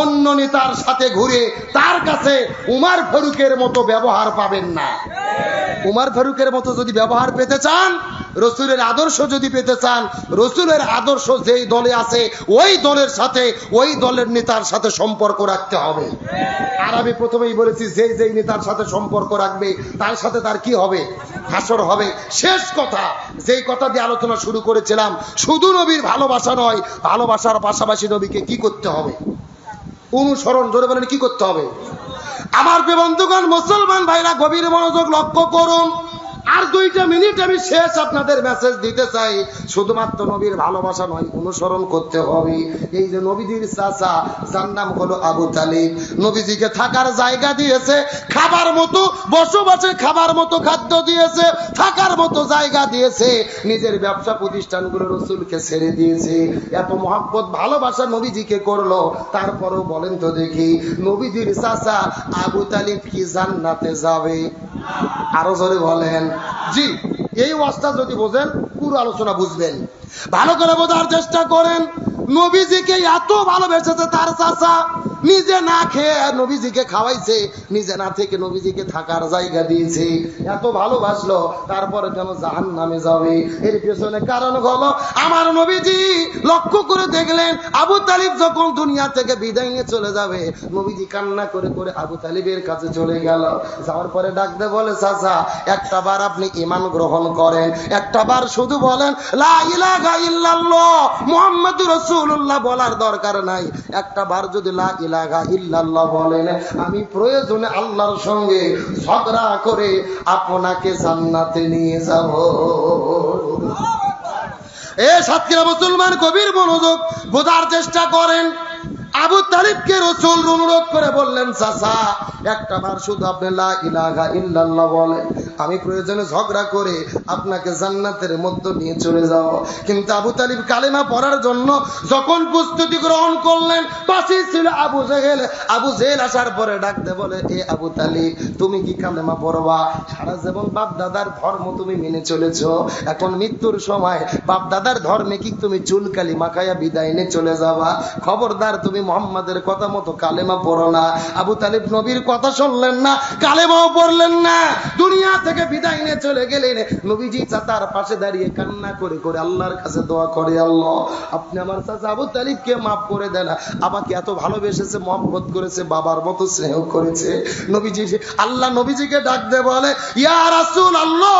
অন্য নেতার সাথে ঘুরে তার কাছে উমার ফারুকের মতো ব্যবহার পাবেন না। উমার ফারুকের মতো যদি ব্যবহার পেতে চান, রাসূলের আদর্শ যদি পেতে চান, রাসূলের আদর্শ যেই দলে আছে ওই দলের সাথে, ওই দলের নেতার সাথে সম্পর্ক রাখতে হবে। আর আমি প্রথমেই বলেছি, যেই নেতার সাথে সম্পর্ক রাখবে তার সাথে তার কি হবে? হাসর হবে। শেষ কথা, যেই কথা দিয়ে আলোচনা শুরু করেছিলাম, শুধু নবীর ভালোবাসা নয়, ভালোবাসার পাশাপাশি নবীকে কি করতে হবে? অনুসরণ। জোরে বলেন কি করতে হবে? আমার প্রিয় বন্ধুগণ, মুসলমান ভাইরা গভীর মনোযোগ লক্ষ্য করুন। আর 2টা মিনিট আমি শেষ আপনাদের মেসেজ দিতে চাই। শুধুমাত্র নবীর ভালোবাসা নয়, অনুসরণ করতে হবে। এই যে নবীজির চাচা, যার নাম হলো আবু তালিব, নবীজিকে থাকার জায়গা দিয়েছে, খাবার মতো বসবাসে খাবার মতো খাদ্য দিয়েছে, থাকার মতো জায়গা দিয়েছে, নিজের ব্যবসা প্রতিষ্ঠানগুলো রসুলকে ছেড়ে দিয়েছে। এত মহব্বত ভালোবাসা নবীজিকে করলো, তারপরেও বলেন তো দেখি, নবীজির চাচা আবু তালিব কি জান্নাতে যাবে? আরো জোরে বলেন। জি, এই ওয়াজটা যদি বোঝেন পুরো আলোচনা বুঝবেন। ভালো করে বোঝার চেষ্টা করেন। নবীজিকে এত ভালোবেসেছে তার চাচা, নিজে না খেয়ে নবীজিকে খাওয়াইছে, নিজে না থেকে নবীজিকে থাকার জায়গা দিয়েছে। এত ভালোবাসলো, তারপরে কেন জাহান্নামে যাবে? এর পেছনে কারণ হলো আমার নবীজি লক্ষ্য করে দেখলেন, আবু তালিব যখন দুনিয়া থেকে বিদায় নিয়ে চলে যাবে, নবীজি কান্না করে করে আবু তালিবের কাছে চলে গেল। যাওয়ার পরে ডাকতে বলে, চাচা একটা বার আপনি ঈমান গ্রহণ করেন, একটা বার শুধু বলেন লা ইলাহা ইল্লাল্লাহ মুহাম্মাদুর রাসূলুল্লাহ, বলার দরকার নাই। একটা বার যদি লা ইলাহা ইল্লাল্লাহ বলেন, আমি প্রয়োজনে আল্লাহর সঙ্গে ঝগড়া করে আপনাকে জান্নাতে নিয়ে যাব। এ সাতক্ষীরা মুসলমান গভীর মনোযোগ বোঝার চেষ্টা করেন। আবু তালিবকে রাসূল অনুরোধ করে বললেন, চাচা একটা বার শুধু আপনি লা ইলাহা ইল্লাল্লাহ বলেন, আমি প্রয়োজনে ঝগড়া করে আপনাকে জান্নাতের মধ্যে নিয়ে চলে যাব। কিন্তু আবু তালিব কালেমা পড়ার জন্য যখন প্রস্তুতি গ্রহণ করলেন, পাশে ছিল আবু জেহেল। আবু জেহেল আসার পরে ডাকতে বলে, এ আবু তালিব তুমি কি কালেমা পড়বা? সারা জীবন বাপ দাদার ধর্ম তুমি মেনে চলেছো, এখন মৃত্যুর সময় বাপ দাদার ধর্মে কি তুমি চুলকালি মাখায়া বিদায় নিয়ে চলে যাবা? খবরদার তুমি মুহাম্মাদের কথা মতো কালেমা পড়ো না। আবু তালিব নবীর কথা শুনলেন না, কালেমাও পড়লেন না, দুনিয়া থেকে বিদায় নিয়ে চলে গেলেন। নবীজি চাচার পাশে দাঁড়িয়ে কান্না করে করে আল্লাহর কাছে দোয়া করে, আল্লাহ আপনি আমার চাচা আবু তালিবকে মাফ করে দেন, আমাকে এত ভালোবেসেছে, মহব্বত করেছে, বাবার মতো স্নেহ করেছে। নবীজি আল্লাহ নবীজিকে ডাক দে বলে, ইয়া রাসূলুল্লাহ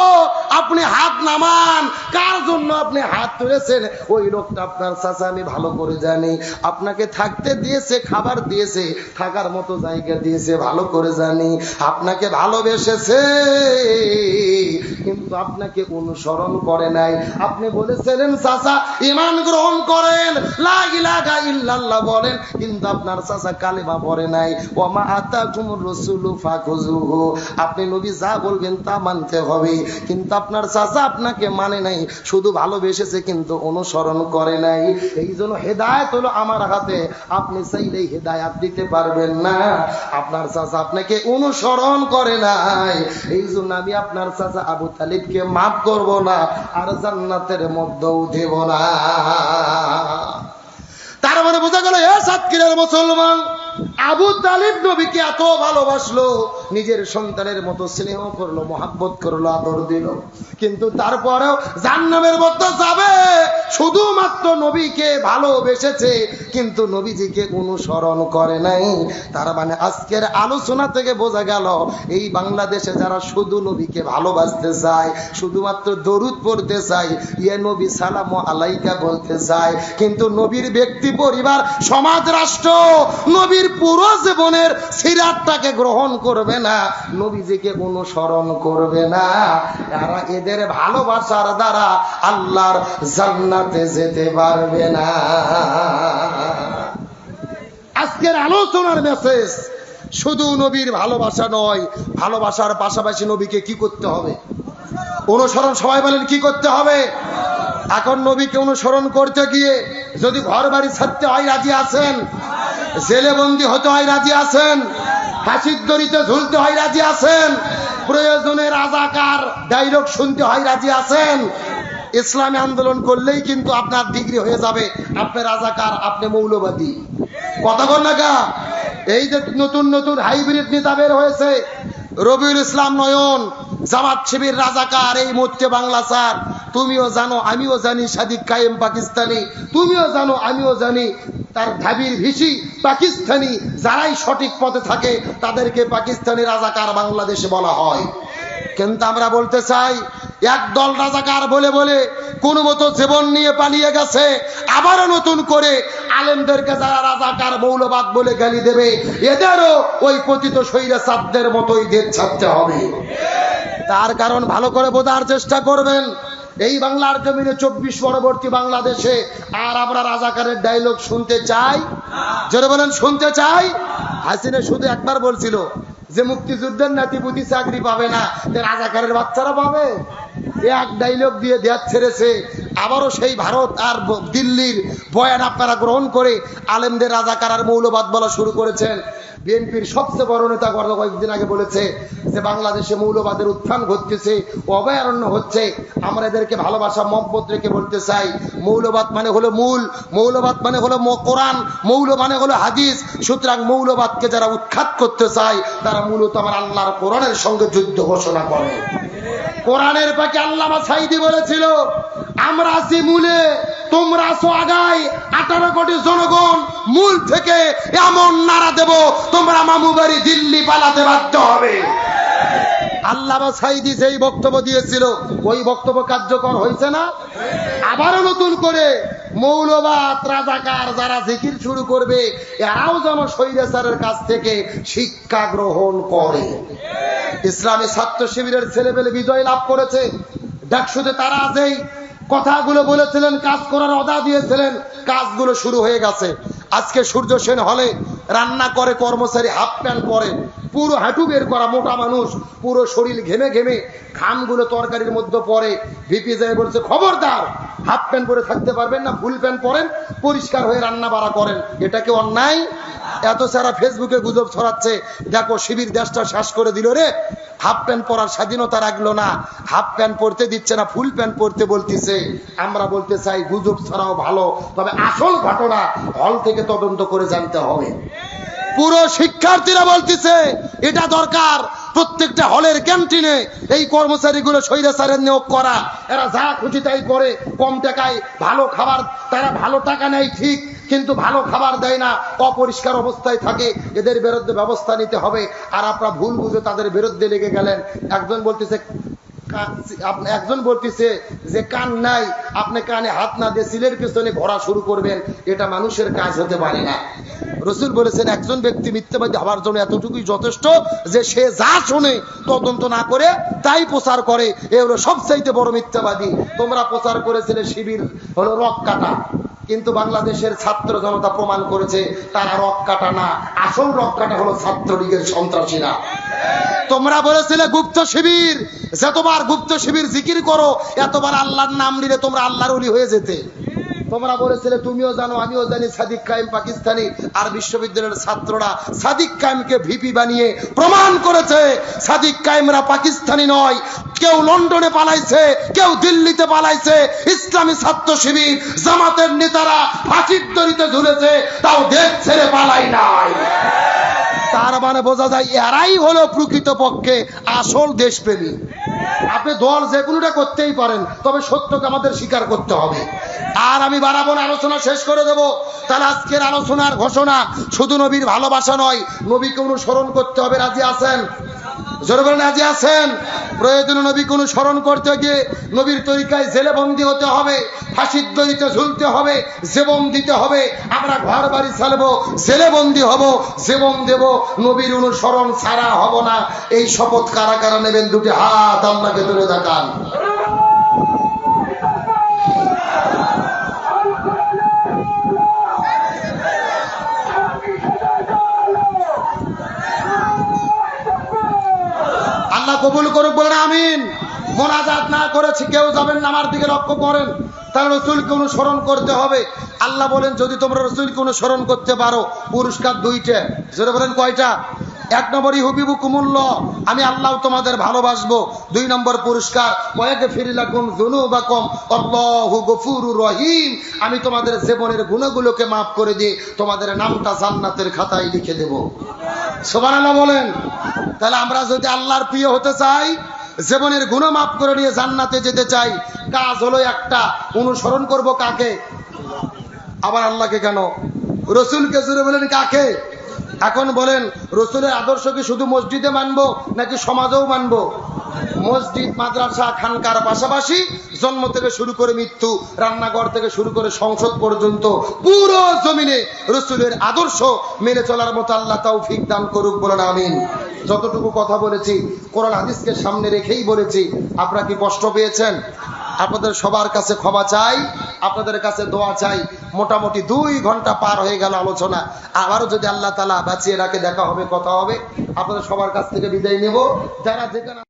আপনি হাত নামান। কার জন্য আপনি হাত তুলেছেন? ওই লোকটা আপনার চাচা, আমি ভালো করে জানি। আপনাকে থাকতে দিয়েছে, খাবার দিয়েছে, থাকার মতো জায়গা দিয়েছে, ভালো করে জানি। আপনাকে ভালোবেসেছে, কিন্তু আপনাকে অনুসরণ করে নাই। আপনি বলেছিলেন চাচা ঈমান গ্রহণ করেন, লা ইলাহা ইল্লাল্লাহ বলেন, কিন্তু আপনার চাচা কালেমা পড়ে নাই। ওয়া মা আতাকুমুর রাসূলু ফাখুযুহু, আপনি নবী যা বলবেন তা মানতে হবে, কিন্তু আপনার চাচা আপনাকে মানে নাই, শুধু ভালোবেসেছে কিন্তু অনুসরণ করে নাই। এই জন্য হেদায়েত হলো আমার হাতে, আপনি চাইলেই হেদায়েত দিতে পারবেন না। আপনার চাচা আপনাকে অনুসরণ করে নাই, এই জন্য আমি আপনার চাচা আবু তালিবকে মাফ করব না, আর জান্নাতের মধ্যেও দেব না। তার মানে বোঝা গেল, এ সাতক্ষীরার মুসলমান, আবু তালিব নবীকে এত ভালোবাসলো, নিজের সন্তানের মতো স্নেহ করলো, মহব্বত করলো, আদর দিল, কিন্তু তারপরেও জাহান্নামের মধ্যে যাবে। শুধুমাত্র নবীকে ভালোবেসেছে, কিন্তু নবীজিকে অনুসরণ করে নাই। তার মানে আজকের আলোচনা থেকে বোঝা গেল, এই বাংলাদেশে যারা শুধু নবীকে ভালোবাসতে চায়, শুধুমাত্র দরুদ পড়তে চায়, ইয়া নবী সালামু আলাইকা বলতে চায়, কিন্তু নবীর ব্যক্তি, পরিবার, সমাজ, রাষ্ট্র, নবীর পুরো জীবনের সিরাতটাকে গ্রহণ করবে না, নবীজিকে অনুসরণ করবে না, এরা এদের ভালোবাসার দ্বারা আল্লাহর জান্নাতে যেতে পারবে না। আজকের আলোচনার মেসেজ শুধু নবীর ভালোবাসা নয়, ভালোবাসার পাশাপাশি নবীকে কি করতে হবে? অনুসরণ। সবাই বলেন কি করতে হবে? এখন নবীকে অনুসরণ করতে গিয়ে যদি ঘর বাড়ি ছাড়তে হয় রাজি আছেন? জেলে বন্দি হতে হয় রাজি আছেন? ফাঁসির দড়িতে ঝুলতে হয় রাজি আছেন? প্রয়োজনে রাজাকার ডায়লগ শুনতে হয় রাজি আছেন? ইসলামী আন্দোলন করলেই কিন্তু আপনার ডিগ্রি হয়ে যাবে, আপনি রাজাকার, আপনি মৌলবাদী। কথা বল না গা? এই যে নতুন নতুন হাইব্রিড নেতা বের হয়েছে, রবিউল ইসলাম নয়ন, জামাত শিবির, রাজাকার, এই মুহূর্তে বাংলা স্যার, তুমিও জানো আমিও জানি, সাদিক কায়েম পাকিস্তানি, তুমিও জানো আমিও জানি, তার ঢাবির ভিসি পাকিস্তানি, যারাই সঠিক পথে থাকে তাদেরকে পাকিস্তানি রাজাকার বাংলাদেশে বলা হয়। কিন্তু আমরা বলতে চাই, একদল রাজাকার বলে বলে কোন মতো জীবন নিয়ে পালিয়ে গেছে, আবারও নতুন করে আলেমদেরকে যারা রাজাকার মৌলবাদ বলে গালি দেবে, এদেরও ওই পতিত স্বৈরাচারদের মতোই দেশ ছাড়তে হবে। তার কারণ ভালো করে বোঝার চেষ্টা করবেন। এই বাংলার জমিনে 24 পরবর্তী বাংলাদেশে আর আমরা রাজাকারের ডায়লগ শুনতে চাই? জোরে বলেন, শুনতে চাই? হাসিনা শুধু একবার বলছিল যে মুক্তিযুদ্ধের নাতিপুতি চাকরি পাবে না, রাজাকারের বাচ্চারা পাবে। এক ডায়লগ দিয়ে দেশ ছেড়েছে। আবারও সেই ভারত আর দিল্লির বয়ান আপনারা গ্রহণ করে আলেমদের রাজাকার আর মৌলবাদ বলা শুরু করেছেন। বিএনপির সবচেয়ে বড় নেতা গত কয়েকদিন আগে বলেছে যে বাংলাদেশে মৌলবাদের উত্থান ঘটতেছে, অভয়ারণ্য হচ্ছে। আমরা এদেরকে ভালোবাসা মহব্বত রেখে বলতে চাই, মৌলবাদ মানে হলো মূল, মৌলবাদ মানে হলো কোরআন, মৌল মানে হলো হাদিস। সুতরাং মৌলবাদকে যারা উৎখাত করতে চায় তারা মূলত আমার আল্লাহর কোরআনের সঙ্গে যুদ্ধ ঘোষণা করে। কোরআনের পাকে আল্লামা সাঈদী বলেছিল, আমরা আছি মূলে, তোমরা আছো আগায়। 18 কোটি জনগণ মূল থেকে এমন নারা দেব তোমরা মামু বাড়ি দিল্লি পালাতে বাধ্য হবে। আল্লামা সাঈদী যেই বক্তব্য দিয়েছিল ওই বক্তব্য কার্যকর হয়েছে না? আবারও নতুন করে মৌলবাদ রাজাকার যারা জিকির শুরু করবে এরাও যেন স্বৈরাচারের কাছ থেকে শিক্ষা গ্রহণ করে। ইসলামী ছাত্র শিবিরের ছেলেপেলে বিজয় লাভ করেছে। ডাকসুতে তারা যেই কথাগুলো বলেছিলেন, কাজ করার অদা দিয়েছিলেন, কাজগুলো শুরু হয়ে গেছে। আজকে সূর্য সেন হলে রান্না করে কর্মচারী হাফ প্যান্ট পরে, পুরো হাঁটু বের করা মোটা মানুষ, পুরো শরীর ঘেমে ঘেমে খামগুলো তরকারির মধ্যে পরে। ভিপি যায় বলছে, খবরদার, হাফ প্যান্ট পরে থাকতে পারবেন না, ফুল প্যান্ট পরেন, পরিষ্কার হয়ে রান্না বাড়া করেন। এটা কি অন্যায়? এত সারা ফেসবুকে গুজব ছড়াচ্ছে, দেখো শিবির দেশটা শ্বাস করে দিল রে, হাফ প্যান্ট পরার স্বাধীনতা রাখলো না, হাফ প্যান্ট পরতে দিচ্ছে না, ফুল প্যান্ট পরতে বলতেছে। আমরা বলতে চাই গুজব ছড়াও ভালো, তবে আসল ঘটনা হল থেকে তদন্ত করে জানতে হবে। পুরো শিক্ষার্থীরা বলতেছে এটা দরকার, প্রত্যেকটা হলের ক্যান্টিনে এই কর্মচারীগুলো স্বৈরাচারের নিয়োগ করা। এরা যা খুশি তাই করে, কম টাকায় ভালো খাবার, তারা ভালো টাকা নেয় ঠিক, কিন্তু ভালো খাবার দেয় না, অপরিষ্কার অবস্থায় থাকে। এদের বিরুদ্ধে ব্যবস্থা নিতে হবে। আর আপনারা ভুল বুঝে তাদের বিরুদ্ধে লেগে গেলেন। একজন বলতেছে যে কান নাই, আপনি কানে হাত না দিয়ে সিলের পেছনে ঘোরা শুরু করবেন, এটা মানুষের কাজ হতে পারে না। রসুল বলেছেন একজন ব্যক্তি মিথ্যাবাদী হওয়ার জন্য এতটুকুই যথেষ্ট যে সে যা শোনে তদন্ত না করে তাই প্রচার করে, এ হলো সবচাইতে বড় মিথ্যাবাদী। তোমরা প্রচার করেছিলে শিবির হলো রক কাটা, কিন্তু বাংলাদেশের ছাত্র জনতা প্রমাণ করেছে তারা রক কাটা না, আসল রক কাটা হলো ছাত্রলীগের সন্ত্রাসীরা। তোমরা বলেছিলে গুপ্ত শিবির, যতবার গুপ্ত শিবির জিকির করো এতবার আল্লাহর নাম নিলে তোমরা আল্লাহর ওলি হয়ে যেতে। তোমরা বলেছিলে, তুমিও জানো আমিও জানি, সাদিক কায়েম পাকিস্তানি, আর বিশ্ববিদ্যালয়ের ছাত্ররা সাদিক কায়েমকে ভিপি বানিয়ে প্রমাণ করেছে সাদিক কায়েমরা পাকিস্তানি নয়। কেউ লন্ডনে পালাইছে, কেউ দিল্লিতে পালাইছে, ইসলামী ছাত্র শিবির জামাতের নেতারা ফাঁসির দড়িতে ঝুলেছে, তাও দেশ ছেড়ে পালাই নাই। তার মানে বোঝা যায় এরাই হলো প্রকৃতপক্ষে আসল দেশপ্রেমী। আপনি দল যে কোনোটা করতেই পারেন, তবে সত্যকে আমাদের স্বীকার করতে হবে। আর আমি বাড়াবো না, আলোচনা শেষ করে দেব। তাহলে আজকের আলোচনার ঘোষণা শুধু নবীর ভালোবাসা নয়, নবীকে অনুসরণ করতে হবে। রাজি আছেন? জোরে বলেন, রাজি আছেন? প্রয়োজনে নবীকে অনুসরণ করতে গিয়ে নবীর তরিকায় জেলে বন্দী হতে হবে, ফাঁসির দড়িতে ঝুলতে হবে, জীবন দিতে হবে। আমরা ঘর বাড়ি চালাবো, জেলে বন্দী হব, জীবন দেব, নবীর অনুসরণ ছাড়া হব না। এই শপথ কারা কারা নেবেন? দুটি হাত আল্লাহকে তুলে দেখান। আল্লাহ কবুল করুক, বলেন আমিন। মোনাজাত না করেছি কেউ যাবেন না, আমার দিকে লক্ষ্য করেন। তাহলে রসুলকে অনুসরণ করতে হবে। আল্লাহ বলেন যদি তোমরা রসুলকে অনুসরণ করতে পারো, পুরস্কার দুইটা। জোরে বলেন কয়টা? 1 নম্বর ইউহিব্বুকুমুল্লাহ, আমি আল্লাহ তোমাদের ভালোবাসবো। 2 নম্বর পুরস্কার ওয়াগফির লাকুম যুনুবাকুম আল্লাহু গফুরুর রহিম, আমি তোমাদের জীবনের গুনাহগুলোকে maaf করে দিয়ে তোমাদের নামটা জান্নাতের খাতায় লিখে দেব। সুবহানাল্লাহ বলেন। তাহলে আমরা যদি আল্লাহর প্রিয় হতে চাই, জীবনের গুনাহ maaf করে নিয়ে জান্নাতে যেতে চাই, কাজ হলো একটা, অনুসরণ করব কাকে? আবার আল্লাহকে কেন? রসুলকে। জোরে বলেন কাকে? এখন বলেন রসুলের আদর্শ কি শুধু মসজিদে মানবো নাকি সমাজেও মানবো? মসজিদ মাদ্রাসা খানকার পাশাপাশি জন্ম থেকে শুরু করে মৃত্যু, রান্নাঘর থেকে শুরু করে সংসদ পর্যন্ত পুরো জমিনে রসুলের আদর্শ মেনে চলার মতো আল্লাহ তৌফিক দান করুক, বলেন আমিন। যতটুকু কথা বলেছি কোরআন হাদিসকে সামনে রেখেই বলেছি। আপনারা কি কষ্ট পেয়েছেন? আপনাদের সবার কাছে ক্ষমা চাই, আপনাদের কাছে দোয়া চাই। মোটামুটি 2 ঘন্টা পার হয়ে গেল আলোচনা। আবারও যদি আল্লাহ তাআলা বাঁচিয়ে রাখে দেখা হবে, কথা হবে। আপনাদের সবার কাছ থেকে বিদায় নেব। যারা যেখানে